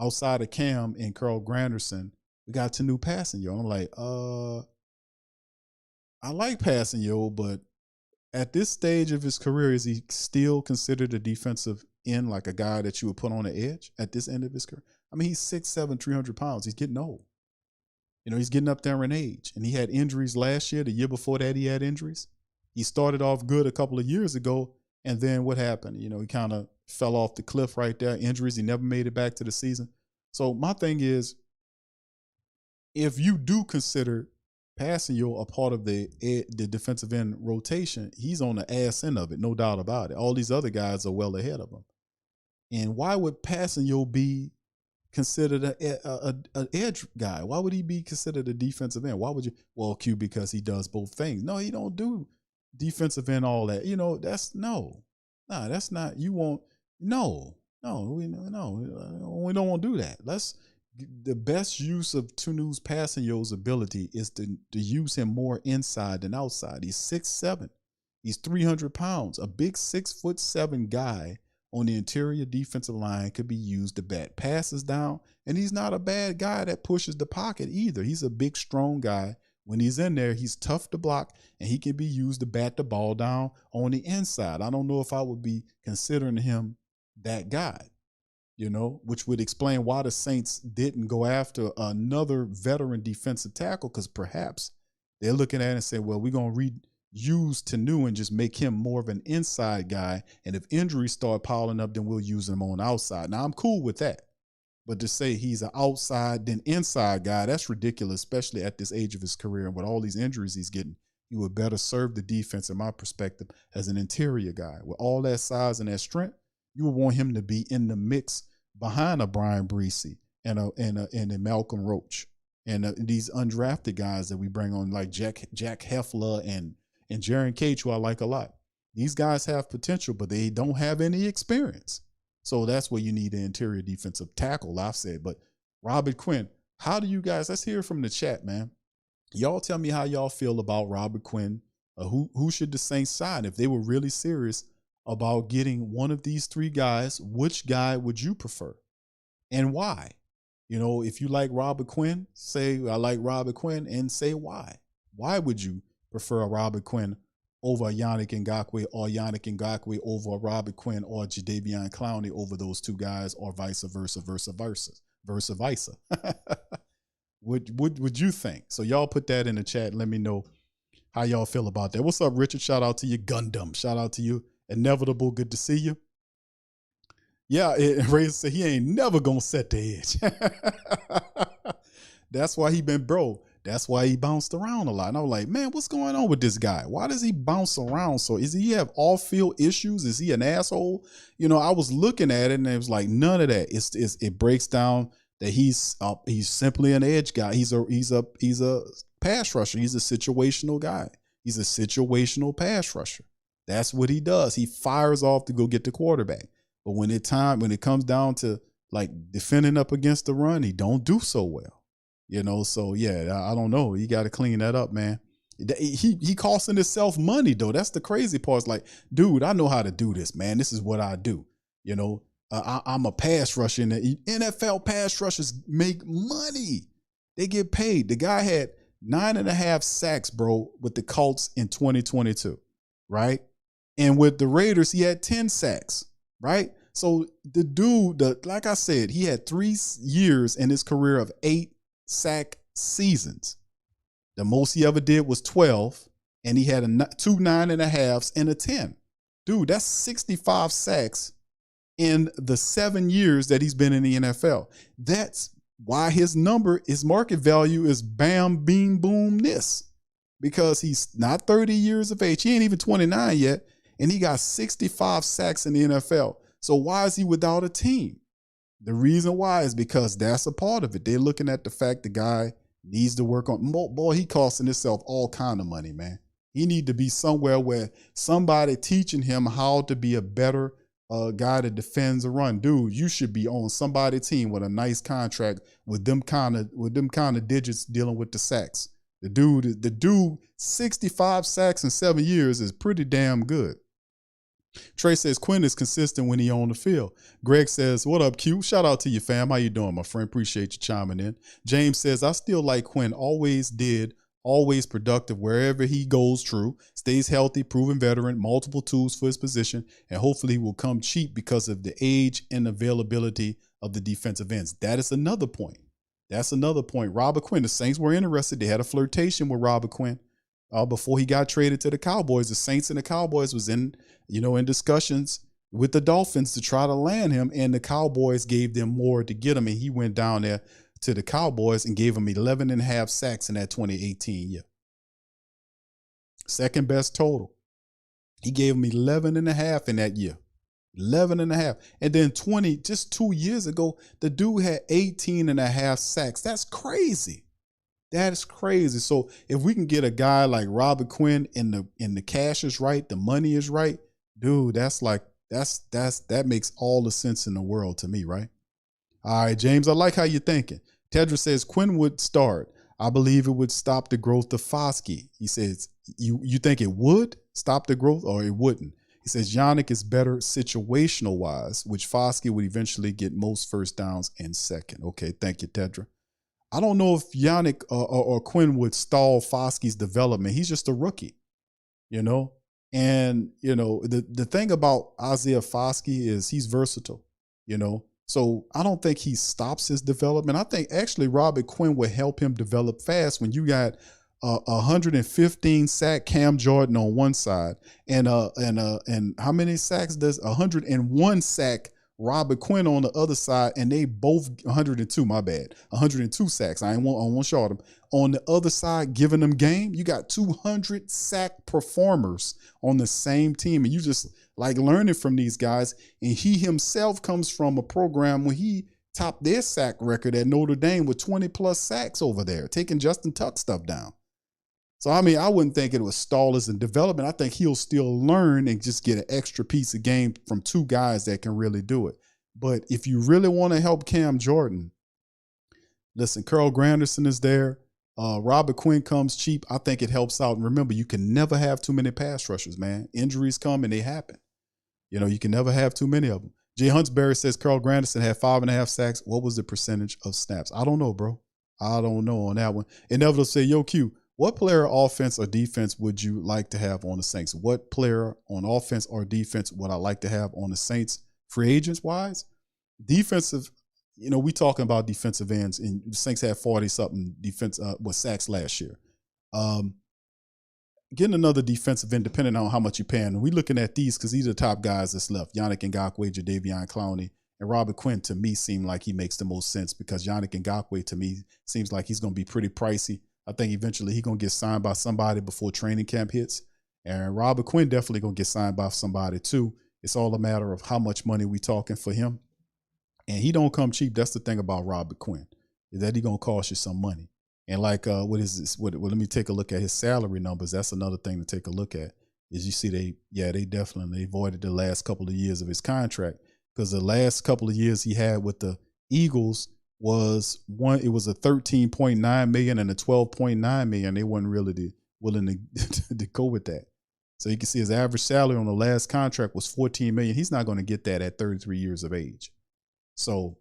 Outside of Cam and Carl Granderson, we got Tanu Passanio. I'm like, I like Passanio, but at this stage of his career, is he still considered a defensive end, like a guy that you would put on the edge at this end of his career? I mean, he's 6'7", 300 pounds. He's getting old. He's getting up there in age. And he had injuries last year. The year before that, he had injuries. He started off good a couple of years ago, and then what happened? He kind of fell off the cliff right there. Injuries. He never made it back to the season. So my thing is, if you do consider Passanio a part of the defensive end rotation, he's on the ass end of it, no doubt about it. All these other guys are well ahead of him. And why would Passanio be considered an edge guy? Why would he be considered a defensive end? Why would you? Well, Q, because he does both things. No, he don't do defensive end, all that. That's that's not, you won't, we don't want to do that. The best use of Tanu Passanio's ability is to use him more inside than outside. He's 6'7". He's 300 pounds. A big 6'7" guy on the interior defensive line could be used to bat passes down. And he's not a bad guy that pushes the pocket either. He's a big, strong guy. When he's in there, he's tough to block, and he can be used to bat the ball down on the inside. I don't know if I would be considering him that guy, which would explain why the Saints didn't go after another veteran defensive tackle, because perhaps they're looking at it and saying, well, we're going to reuse Tanu and just make him more of an inside guy. And if injuries start piling up, then we'll use him on the outside. Now, I'm cool with that. But to say he's an outside then inside guy, that's ridiculous, especially at this age of his career. And with all these injuries he's getting, he would better serve the defense, in my perspective, as an interior guy. With all that size and that strength, you would want him to be in the mix behind a Brian Breesy and a Malcolm Roach and these undrafted guys that we bring on, like Jack Heffler and Jaron Cage, who I like a lot. These guys have potential, but they don't have any experience. So that's where you need an interior defensive tackle, I've said. But Robert Quinn, how do you guys, let's hear from the chat, man. Y'all tell me how y'all feel about Robert Quinn. Who should the Saints sign? If they were really serious about getting one of these three guys, which guy would you prefer? And why? You know, if you like Robert Quinn, say I like Robert Quinn and say why. Why would you prefer a Robert Quinn over Yannick Ngakoue or Yannick Ngakoue over Robert Quinn or Jadeveon Clowney over those two guys or vice versa? What would you think? So y'all put that in the chat. Let me know how y'all feel about that. What's up, Richard? Shout out to you. Gundam. Shout out to you. Inevitable. Good to see you. Yeah, Razor said he ain't never gonna set the edge. That's why he been bro. That's why he bounced around a lot. And I was like, man, what's going on with this guy? Why does he bounce around? So is he have off-field issues? Is he an asshole? You know, I was looking at it and it was like none of that. It breaks down that he's simply an edge guy. He's a pass rusher. He's a situational guy. He's a situational pass rusher. That's what he does. He fires off to go get the quarterback. But when it comes down to like defending up against the run, he don't do so well. You know, so yeah, I don't know. You got to clean that up, man. He costing himself money though. That's the crazy part. It's like, dude, I know how to do this, man. This is what I do. You know, I'm a pass rusher. And the NFL pass rushers make money. They get paid. The guy had 9.5 sacks, bro, with the Colts in 2022, right? And with the Raiders, he had 10 sacks, right? So the dude, like I said, he had 3 years in his career of 8 sack seasons. The most he ever did was 12, and he had 2 9.5s and a 10. Dude, that's 65 sacks in the 7 years that he's been in the NFL. That's why his market value is bam, beam, boom, this. Because he's not 30 years of age. He ain't even 29 yet, and he got 65 sacks in the NFL. So why is he without a team? The reason why is because that's a part of it. They're looking at the fact the guy needs to work on. Boy, he costing himself all kind of money, man. He need to be somewhere where somebody teaching him how to be a better guy that defends a run. Dude, you should be on somebody's team with a nice contract with them kind of digits dealing with the sacks. The dude, 65 sacks in 7 years is pretty damn good. Trey says Quinn is consistent when he on the field. Greg says, what up, Q? Shout out to you, fam. How you doing, my friend? Appreciate you chiming in. James says, I still like Quinn. Always did. Always productive wherever he goes. True. Stays healthy, proven veteran, multiple tools for his position, and hopefully he will come cheap because of the age and availability of the defensive ends. That is another point. That's another point. Robert Quinn, the Saints were interested. They had a flirtation with Robert Quinn. Before he got traded to the Cowboys. The Saints and the Cowboys was in discussions with the Dolphins to try to land him, and the Cowboys gave them more to get him, and he went down there to the Cowboys and gave him 11.5 sacks in that 2018 year. Second best total. He gave him 11.5 in that year. 11.5. And then 2 years ago, the dude had 18.5 sacks. That's crazy. That is crazy. So if we can get a guy like Robert Quinn and the cash is right, the money is right, dude, that makes all the sense in the world to me, right? All right, James, I like how you're thinking. Tedra says Quinn would start. I believe it would stop the growth of Foskey. He says, you think it would stop the growth or it wouldn't? He says Yannick is better situational wise, which Foskey would eventually get most first downs in second. Okay, thank you, Tedra. I don't know if Yannick or Quinn would stall Foskey's development. He's just a rookie, And, the thing about Isaiah Foskey is he's versatile, So I don't think he stops his development. I think actually Robert Quinn would help him develop fast when you got 115 sack Cam Jordan on one side and how many sacks does 101 sack Robert Quinn on the other side, and they both 102, my bad. 102 sacks. I won't short them. On the other side, giving them game, you got 200 sack performers on the same team. And you just like learning from these guys. And he himself comes from a program where he topped their sack record at Notre Dame with 20 plus sacks over there, taking Justin Tuck stuff down. So, I mean, I wouldn't think it was stall as in development. I think he'll still learn and just get an extra piece of game from two guys that can really do it. But if you really want to help Cam Jordan, listen, Carl Granderson is there. Robert Quinn comes cheap. I think it helps out. And remember, you can never have too many pass rushers, man. Injuries come and they happen. You know, you can never have too many of them. Jay Huntsberry says Carl Granderson had 5.5 sacks. What was the percentage of snaps? I don't know, bro. I don't know on that one. Inevitable say, yo, Q, what player, offense or defense, would you like to have on the Saints? What player on offense or defense would I like to have on the Saints? Free agents wise, defensive. You know, we talking about defensive ends, and the Saints had 40-something defense sacks last year. Getting another defensive end, depending on how much you're paying. And we looking at these because these are the top guys that's left. Yannick Ngakoue, Jadeveon Clowney, and Robert Quinn, to me, seem like he makes the most sense because Yannick Ngakoue, to me, seems like he's going to be pretty pricey. I think eventually he's going to get signed by somebody before training camp hits. And Robert Quinn definitely going to get signed by somebody too. It's all a matter of how much money we talking for him. And he don't come cheap. That's the thing about Robert Quinn, is that he going to cost you some money. And like, what is this? Let me take a look at his salary numbers. That's another thing to take a look at. Is you see they definitely avoided the last couple of years of his contract, because the last couple of years he had with the Eagles was it was a $13.9 million and a $12.9 million. They weren't really willing to go with that. So you can see his average salary on the last contract was $14 million. He's not going to get that at 33 years of age. So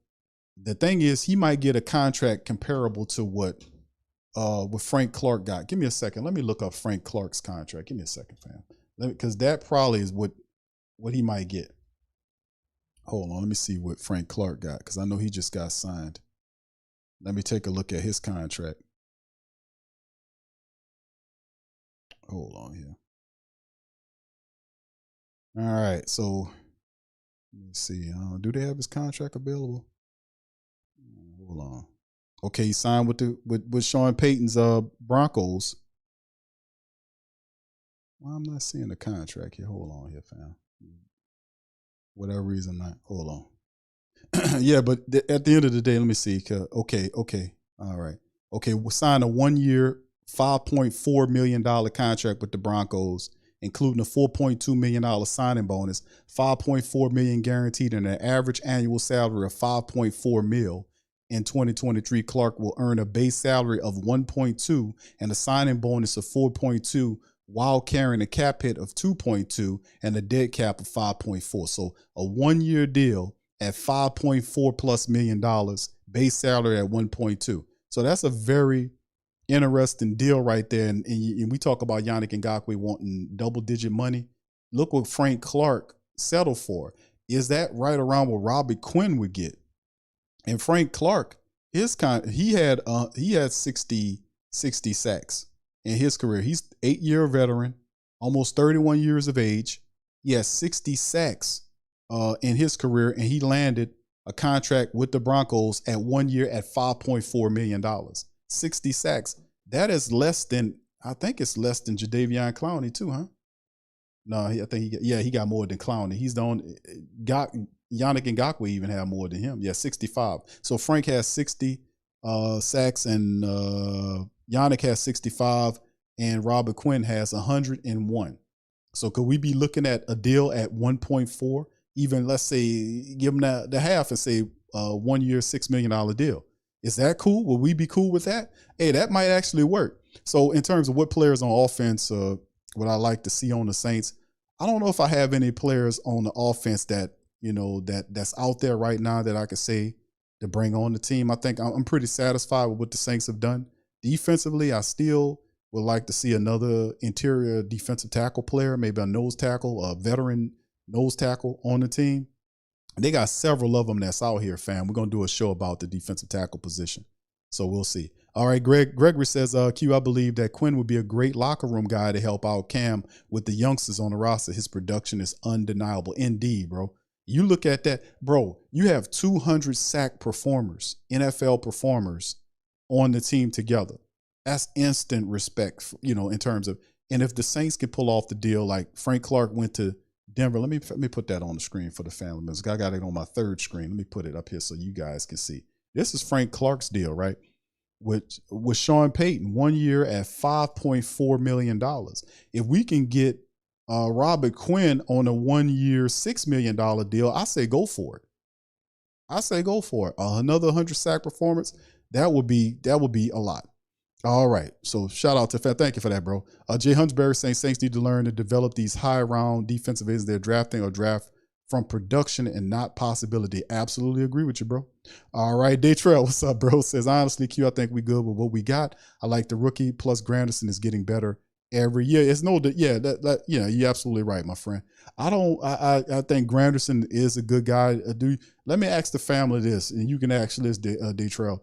the thing is, he might get a contract comparable to what Frank Clark got. Give me a second. Let me look up Frank Clark's contract. Give me a second, fam. Because that probably is what he might get. Hold on. Let me see what Frank Clark got, because I know he just got signed. Let me take a look at his contract. Hold on here. All right. So let me see. Do they have his contract available? Hold on. Okay, he signed with Sean Payton's Broncos. Well, I'm not seeing the contract here. Hold on here, fam. Whatever reason not. Hold on. Yeah, but at the end of the day, let me see. Okay. All right. Okay, we'll sign a 1-year, $5.4 million contract with the Broncos, including a $4.2 million signing bonus, $5.4 million guaranteed, and an average annual salary of $5.4 million. In 2023, Clark will earn a base salary of $1.2 and a signing bonus of $4.2, while carrying a cap hit of $2.2 and a dead cap of $5.4. So a 1-year deal at $5.4+ million, base salary at $1.2. So that's a very interesting deal right there. And we talk about Yannick Ngakoue wanting double-digit money. Look what Frank Clark settled for. Is that right around what Robert Quinn would get? And Frank Clark, he had 60 sacks in his career. He's 8-year veteran, almost 31 years of age. He has 60 sacks in his career, and he landed a contract with the Broncos at 1 year at $5.4 million. 60 sacks. That is less than, I think it's less than Jadeveon Clowney too, huh? No, I think he got more than Clowney. He's the only Yannick Ngakoue even had more than him. Yeah, 65. So Frank has 60 sacks, and Yannick has 65, and Robert Quinn has 101. So could we be looking at a deal at 1.4? Even, let's say, give them the half and say 1 year, $6 million deal. Is that cool? Will we be cool with that? Hey, that might actually work. So in terms of what players on offense would I like to see on the Saints, I don't know if I have any players on the offense that, you know, that's out there right now that I could say to bring on the team. I think I'm pretty satisfied with what the Saints have done. Defensively, I still would like to see another interior defensive tackle player, maybe a nose tackle, a veteran nose tackle on the team. They got several of them that's out here, fam. We're going to do a show about the defensive tackle position. So we'll see. All right, Gregory says, Q, I believe that Quinn would be a great locker room guy to help out Cam with the youngsters on the roster. His production is undeniable. Indeed, bro. You look at that, bro, you have 200 sack performers, NFL performers on the team together. That's instant respect, you know, in terms of, and if the Saints can pull off the deal, like Frank Clark went to Denver. Let me put that on the screen for the family members. I got it on my third screen. Let me put it up here so you guys can see. This is Frank Clark's deal, right? With Sean Payton, 1 year at $5.4 million. If we can get Robert Quinn on a 1 year, $6 million deal, I say go for it. I say go for it. Another 100 sack performance. That would be a lot. All right. So shout out to Fat. Thank you for that, bro. Jay Huntsberry saying Saints need to learn to develop these high round defensive ends they're drafting or draft from production and not possibility. Absolutely agree with you, bro. All right. Daytrail, what's up, bro? Says, honestly, Q, I think we good with what we got. I like the rookie, plus Granderson is getting better every year. It's no, yeah, you're absolutely right, my friend. I think Granderson is a good guy. Let me ask the family this, and you can ask this, Daytrail.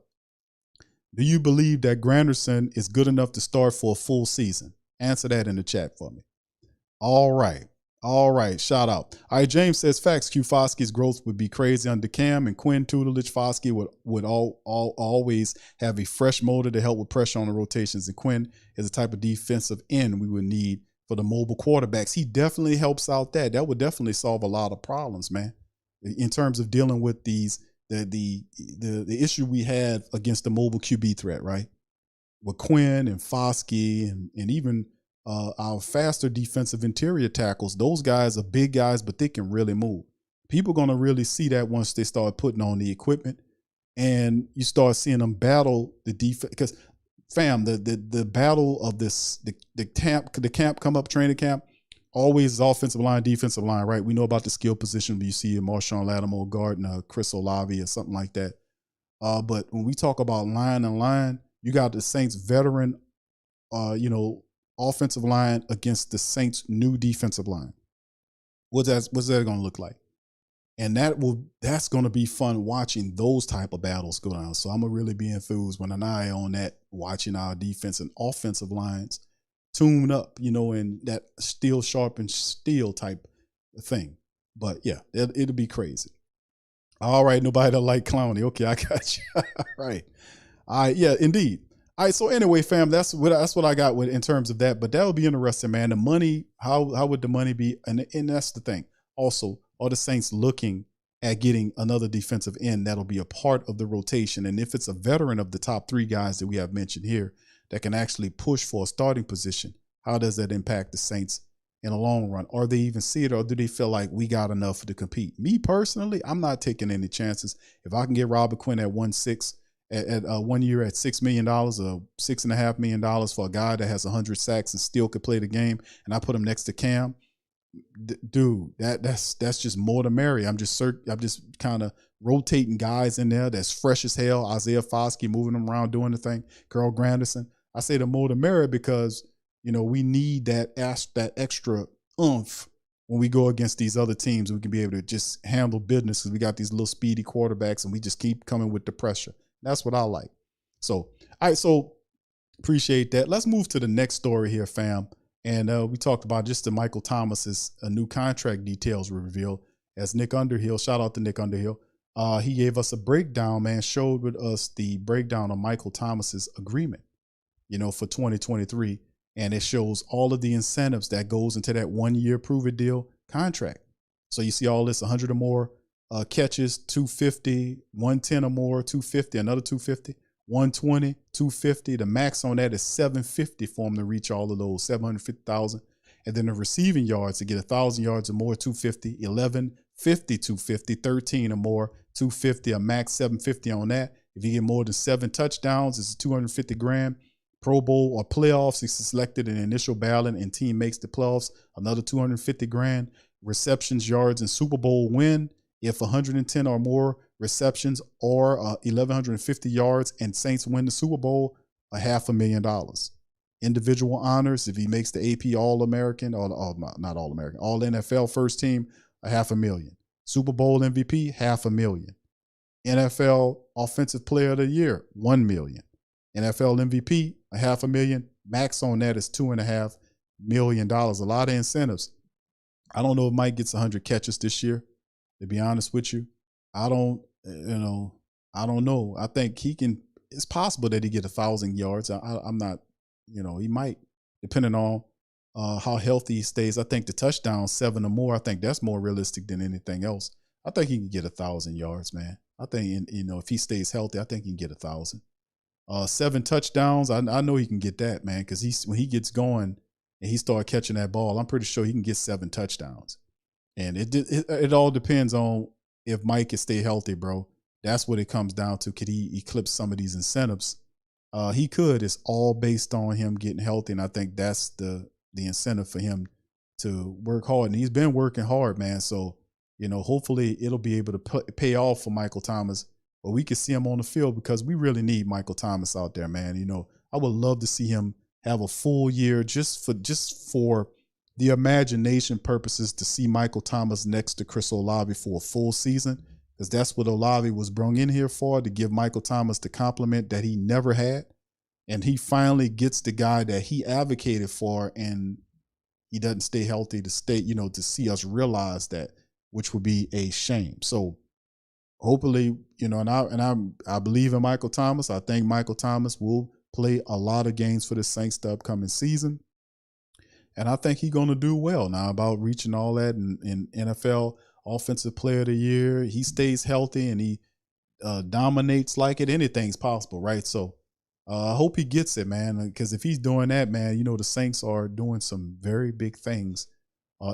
Do you believe that Granderson is good enough to start for a full season? Answer that in the chat for me. All right. Shout out. All right. James says facts. Q Foskey's growth would be crazy under Cam and Quinn tutelage. Foskey would always have a fresh motor to help with pressure on the rotations. And Quinn is the type of defensive end we would need for the mobile quarterbacks. He definitely helps out that. That would definitely solve a lot of problems, man, in terms of dealing with these. The issue we had against the mobile QB threat, right? With Quinn and Foskey and even our faster defensive interior tackles, those guys are big guys, but they can really move. People are going to really see that once they start putting on the equipment and you start seeing them battle the defense. Because, fam, the battle of the camp come up, training camp, always is offensive line, defensive line, right? We know about the skill position where you see Marshawn Lattimore, Gardner, Chris Olave, or something like that. But when we talk about line and line, you got the Saints veteran, offensive line against the Saints new defensive line. What's that going to look like? And that's going to be fun watching those type of battles go down. So I'm going to really be enthused when an eye on that, watching our defense and offensive lines tune up, and that steel sharpened steel type thing. But yeah, it'll be crazy. All right, nobody that like Clowney. Okay, I got you. All right, yeah, indeed. All right, so anyway, fam, that's what I got with in terms of that. But that would be interesting, man. The money, how would the money be? And that's the thing. Also, are the Saints looking at getting another defensive end that'll be a part of the rotation? And if it's a veteran of the top three guys that we have mentioned here, that can actually push for a starting position, how does that impact the Saints in the long run? Or they even see it, or do they feel like we got enough to compete? Me personally, I'm not taking any chances. If I can get Robert Quinn at 1.6 at 1 year at $6 million or $6.5 million for a guy that has 100 sacks and still could play the game, and I put him next to Cam, dude, that's just more the merrier. I'm just kind of rotating guys in there that's fresh as hell. Isaiah Foskey moving them around, doing the thing. Carl Granderson. I say the more the merrier because we need that extra oomph when we go against these other teams. We can be able to just handle business because we got these little speedy quarterbacks and we just keep coming with the pressure. That's what I like. So, all right, so appreciate that. Let's move to the next story here, fam. And we talked about just the Michael Thomas's new contract details were revealed as Nick Underhill. Shout out to Nick Underhill. He gave us a breakdown, man, showed with us the breakdown of Michael Thomas's agreement, for 2023. And it shows all of the incentives that goes into that 1 year prove it deal contract. So you see all this 100 or more catches, 250, 110 or more, 250, another 250, 120, 250. The max on that is 750 for him to reach all of those, 750,000. And then the receiving yards to get 1,000 yards or more, 250, 11, 50, 250, 13 or more, 250, a max 750 on that. If you get more than 7 touchdowns, it's 250 grand. Pro Bowl or playoffs, he's selected in initial ballot and team makes the playoffs, another 250 grand. Receptions, yards, and Super Bowl win. If 110 or more receptions or 1,150 yards and Saints win the Super Bowl, $500,000. Individual honors, if he makes the AP All-American, or not All-American, All-NFL first team, $500,000. Super Bowl MVP, $500,000. NFL Offensive Player of the Year, $1 million. NFL MVP, $500,000. Max on that is $2.5 million. A lot of incentives. I don't know if Mike gets 100 catches this year, to be honest with you. I don't know. I think he can, it's possible that he get 1,000 yards. I'm not, he might, depending on how healthy he stays. I think the touchdown 7 or more, I think that's more realistic than anything else. I think he can get 1,000 yards, man. I think, if he stays healthy, I think he can get 1,000. 7 touchdowns, I know he can get that, man, because when he gets going and he start catching that ball, I'm pretty sure he can get 7 touchdowns. And it all depends on if Mike can stay healthy, bro. That's what it comes down to. Could he eclipse some of these incentives? He could. It's all based on him getting healthy, and I think that's the incentive for him to work hard. And he's been working hard, man. So, hopefully it'll be able to pay off for Michael Thomas, but we can see him on the field because we really need Michael Thomas out there, man. I would love to see him have a full year just for the imagination purposes, to see Michael Thomas next to Chris Olave for a full season, because that's what Olave was brought in here for, to give Michael Thomas the compliment that he never had. And he finally gets the guy that he advocated for, and he doesn't stay healthy to to see us realize that, which would be a shame. So hopefully, I believe in Michael Thomas. I think Michael Thomas will play a lot of games for the Saints the upcoming season. And I think he's going to do well. Now, about reaching all that in NFL Offensive Player of the Year, he stays healthy and he dominates like it. Anything's possible, right? So I hope he gets it, man, because if he's doing that, man, the Saints are doing some very big things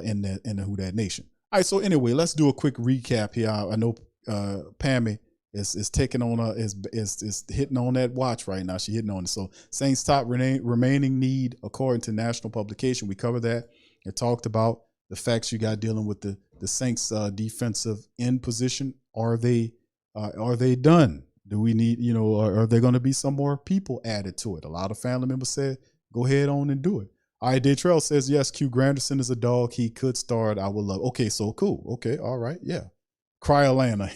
in the Who Dat Nation. All right, so anyway, let's do a quick recap here. I know Pammy is taking on is hitting on that watch right now. She's hitting on it. So Saints' top remaining need, according to national publication, we covered that and talked about the facts you got dealing with the Saints' defensive end position. Are they done? Do we need, are there going to be some more people added to it? A lot of family members said, go ahead on and do it. All right, Daytrell says, yes, Q Granderson is a dog. He could start. I would love. Okay, so cool. Okay, all right, yeah. Cry Atlanta.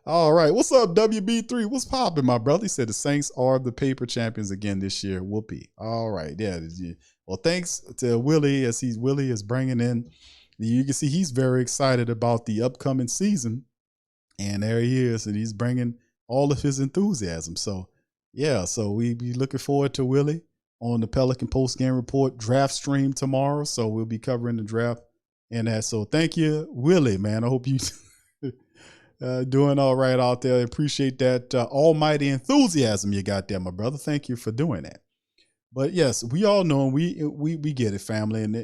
All right, what's up, WB3? What's popping, my brother? He said the Saints are the paper champions again this year. Whoopee. All right, yeah. Well, thanks to Willie, as Willie is bringing in. You can see he's very excited about the upcoming season. And there he is, and he's bringing all of his enthusiasm. So, yeah, so we be looking forward to Willie on the Pelican Post-Game Report draft stream tomorrow. So we'll be covering the draft and that. So thank you, Willie, man. I hope you doing all right out there. Appreciate that almighty enthusiasm you got there, my brother. Thank you for doing that. But yes, we all know, and we get it, family. And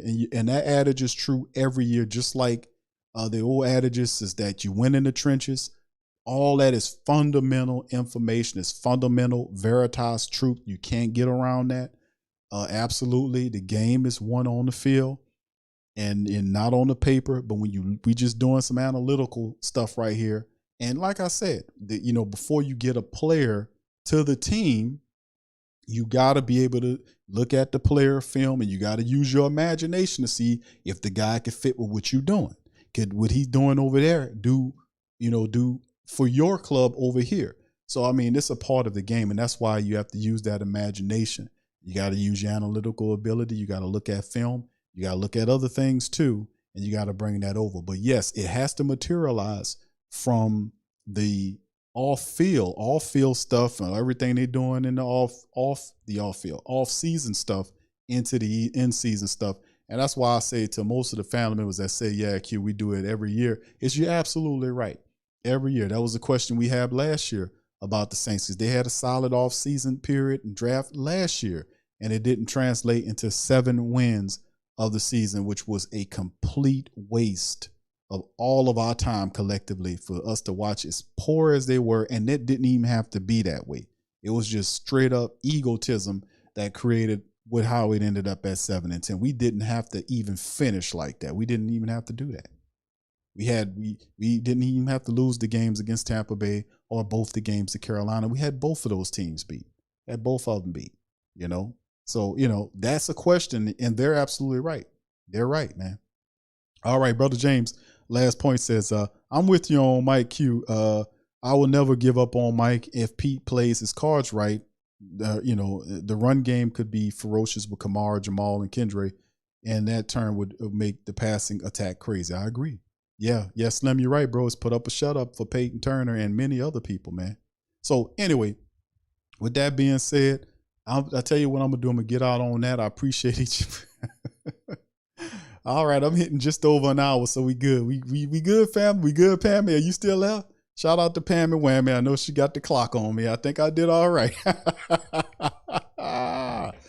that adage is true every year, just like the old adages is that you win in the trenches. All that is fundamental information. It's fundamental, veritas truth. You can't get around that. Absolutely. The game is won on the field and not on the paper. But when we just doing some analytical stuff right here. And like I said, before you get a player to the team, you got to be able to look at the player film, and you got to use your imagination to see if the guy can fit with what you're doing. Could what he's doing over there do for your club over here? So, I mean, it's a part of the game, and that's why you have to use that imagination. You got to use your analytical ability. You got to look at film. You got to look at other things too, and you got to bring that over. But yes, it has to materialize from the off-field stuff and everything they're doing in the off-season stuff into the in-season stuff. And that's why I say to most of the family members that say, yeah, Q, we do it every year, you're absolutely right. Every year. That was a question we had last year about the Saints. They had a solid off-season period and draft last year, and it didn't translate into 7 wins of the season, which was a complete waste of all of our time collectively for us to watch, as poor as they were. And it didn't even have to be that way. It was just straight up egotism that created with how it ended up at 7-10. We didn't have to even finish like that. We didn't even have to do that. We didn't even have to lose the games against Tampa Bay or both the games to Carolina. We had both of those teams beat. Had both of them beat, So, that's a question, and they're absolutely right. They're right, man. All right, Brother James, last point says, I'm with you on Mike Q. I will never give up on Mike if Pete plays his cards right. The run game could be ferocious with Kamara, Jamal, and Kendra, and that turn would make the passing attack crazy. I agree. Yeah, Slim, you're right, bro. It's put up a shut up for Peyton Turner and many other people, man. So anyway, with that being said, I tell you what I'm gonna do. I'm gonna get out on that. I appreciate each. All right, I'm hitting just over an hour, so we good. We good, fam. We good, Pammy. Are you still there? Shout out to Pammy Whammy. I know she got the clock on me. I think I did all right.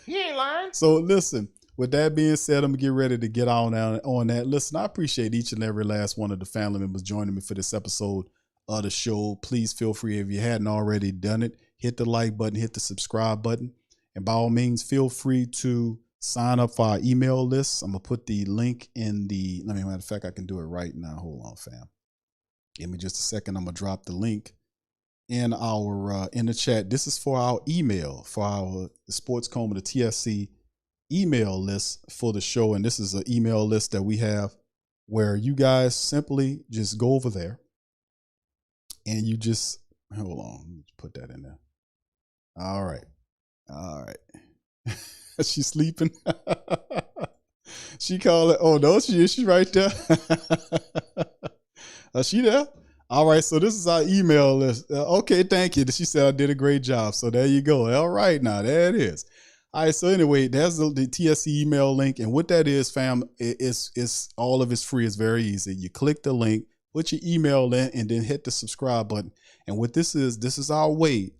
You ain't lying. So listen, with that being said, I'm going to get ready to get on that. Listen, I appreciate each and every last one of the family members joining me for this episode of the show, please feel free, if you hadn't already done it, hit the like button, hit the subscribe button. And by all means, feel free to sign up for our email list. I'm going to put the link in the, matter of fact, I can do it right now. Hold on, fam. Give me just a second. I'm going to drop the link in the chat. This is for our email, for our Sports Coma, the TSC email list for the show. And this is an email list that we have where you guys simply just go over there and you just, hold on, let me put that in there. All right. She's sleeping. She called it. Oh no, she's right there. Is she there? All right, so this is our email list. Okay, thank you. She said I did a great job. So there you go. All right, now there it is. All right, so anyway, there's the TSC email link. And what that is, fam, it's all of it's free. It's very easy. You click the link, put your email in, and then hit the subscribe button. And what this is our way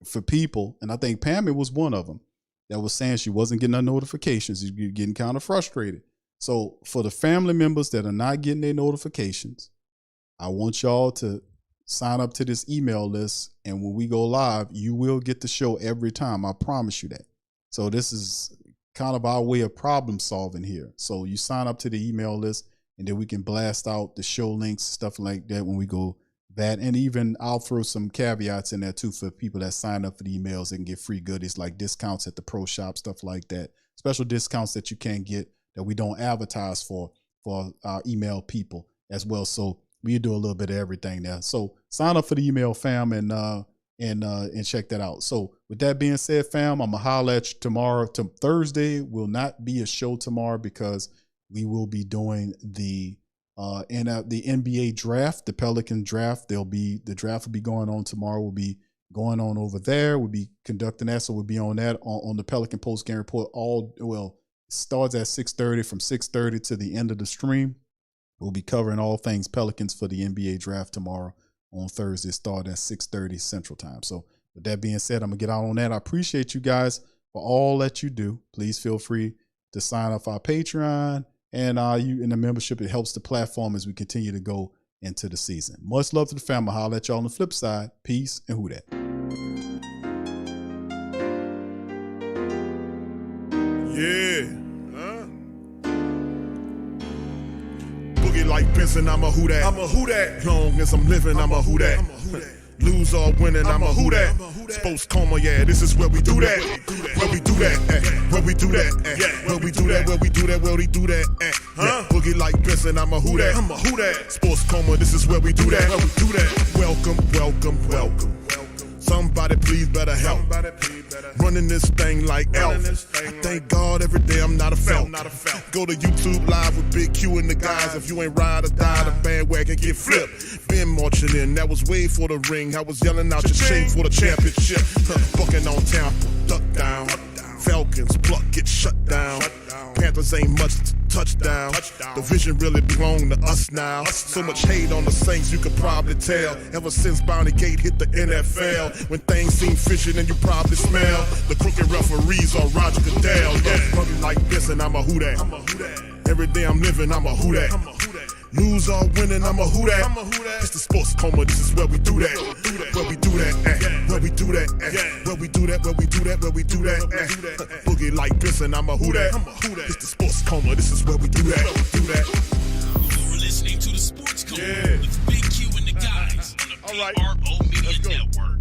for people, and I think Pammy was one of them, that was saying she wasn't getting her notifications. You're getting kind of frustrated. So for the family members that are not getting their notifications, I want y'all to sign up to this email list. And when we go live, you will get the show every time. I promise you that. So this is kind of our way of problem solving here. So you sign up to the email list, and then we can blast out the show links, stuff like that when we go that. And even I'll throw some caveats in there too for people that sign up for the emails. They can get free goodies like discounts at the pro shop, stuff like that. Special discounts that you can't get that we don't advertise for our email people as well. So we do a little bit of everything there. So sign up for the email, fam, and check that out. So with that being said, fam, I'm gonna holler at you tomorrow. Thursday will not be a show tomorrow because we will be doing the NBA draft, the Pelican draft. The draft will be going on tomorrow. We'll be going on over there. We'll be conducting that. So we'll be on that on the Pelican Post Game Report. Starts at 6:30, from 6:30 to the end of the stream. We'll be covering all things Pelicans for the NBA draft tomorrow on Thursday, start at 6:30 Central Time. So with that being said, I'm going to get out on that. I appreciate you guys for all that you do. Please feel free to sign up for our Patreon and you in the membership. It helps the platform as we continue to go into the season. Much love to the family. I'll let y'all on the flip side. Peace and who dat. Yeah. Boogie like Benson, I'm a who dat. I'm a who dat. Long as I'm living, I'm a who dat. Lose or winning, I'm a who dat. Sports Coma, yeah, this is where we do that. Where we do that, where we do that, where we do that, where we do that, where we do that, Boogie like Benson, I'm a who dat. I'm a who dat. Sports Coma, this is where we do that. Where we do that. Welcome, welcome, welcome. Somebody please better help. Running this thing like Elf. I thank God every day I'm not a felt. Go to YouTube Live with Big Q and the guys. If you ain't ride or die, the bandwagon get flipped. Been marching in, that was way for the ring. I was yelling out your shame for the championship. Bucking on Tampa, duck down. Falcons, pluck, get shut down. Panthers ain't much touchdown. The vision really belong to us now. So much hate on the Saints, you could probably tell. Ever since Bounty Gate hit the NFL, when things seem fishy, and you probably smell the crooked referees or Roger Goodell. Yeah, like this, and I'm a who dat. Every day I'm living, I'm a who dat. Lose or winning, I'm a who dat. It's the Sports Coma, this is where we do that. Where we do that, where we do that, where we do that, where we do that, where we do that. Boogie like Benson, I'm a who dat. It's the Sports Coma, this is where we do that. You're listening to the Sports Coma with Big Q and the guys on the PRO Media Network.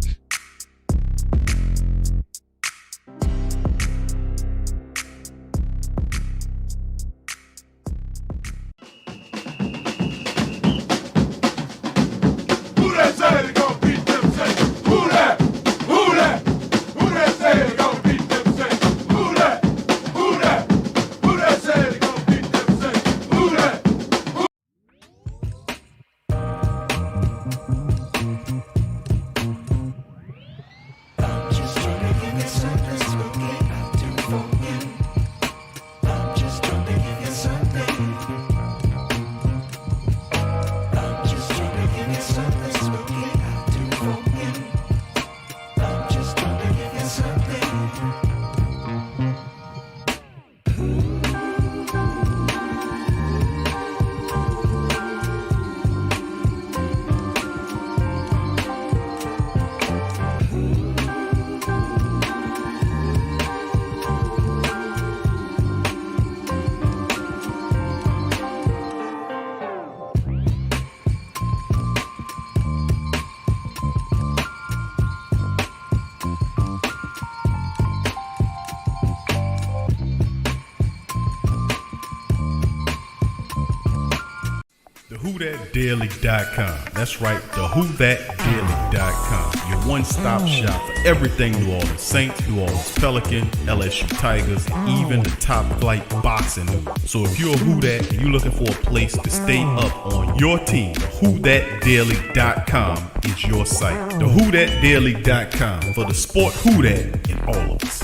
TheWhoThatDaily.com. That's right, TheWhoThatDaily.com. Your one-stop shop for everything New Orleans Saints, New Orleans Pelican, LSU Tigers, and even the top-flight boxing news. So if you're a Who Dat and you're looking for a place to stay up on your team, TheWhoThatDaily.com is your site. TheWhoThatDaily.com for the sport Who Dat in all of us.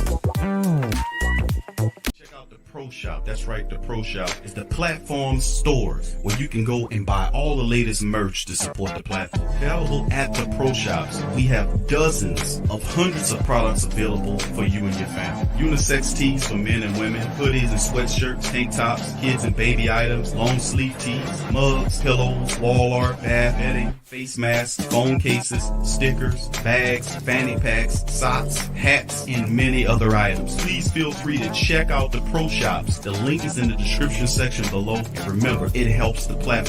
Check out the Pro Shop. That's right, the Pro Shop is the platform store where you can go and buy all the latest merch to support the platform. Available at the Pro Shops, we have dozens of hundreds of products available for you and your family. Unisex tees for men and women, hoodies and sweatshirts, tank tops, kids and baby items, long sleeve tees, mugs, pillows, wall art, bath bedding, face masks, phone cases, stickers, bags, fanny packs, socks, hats, and many other items. Please feel free to check out the Pro Shops. The link is in the description section below. And remember, it helps the platform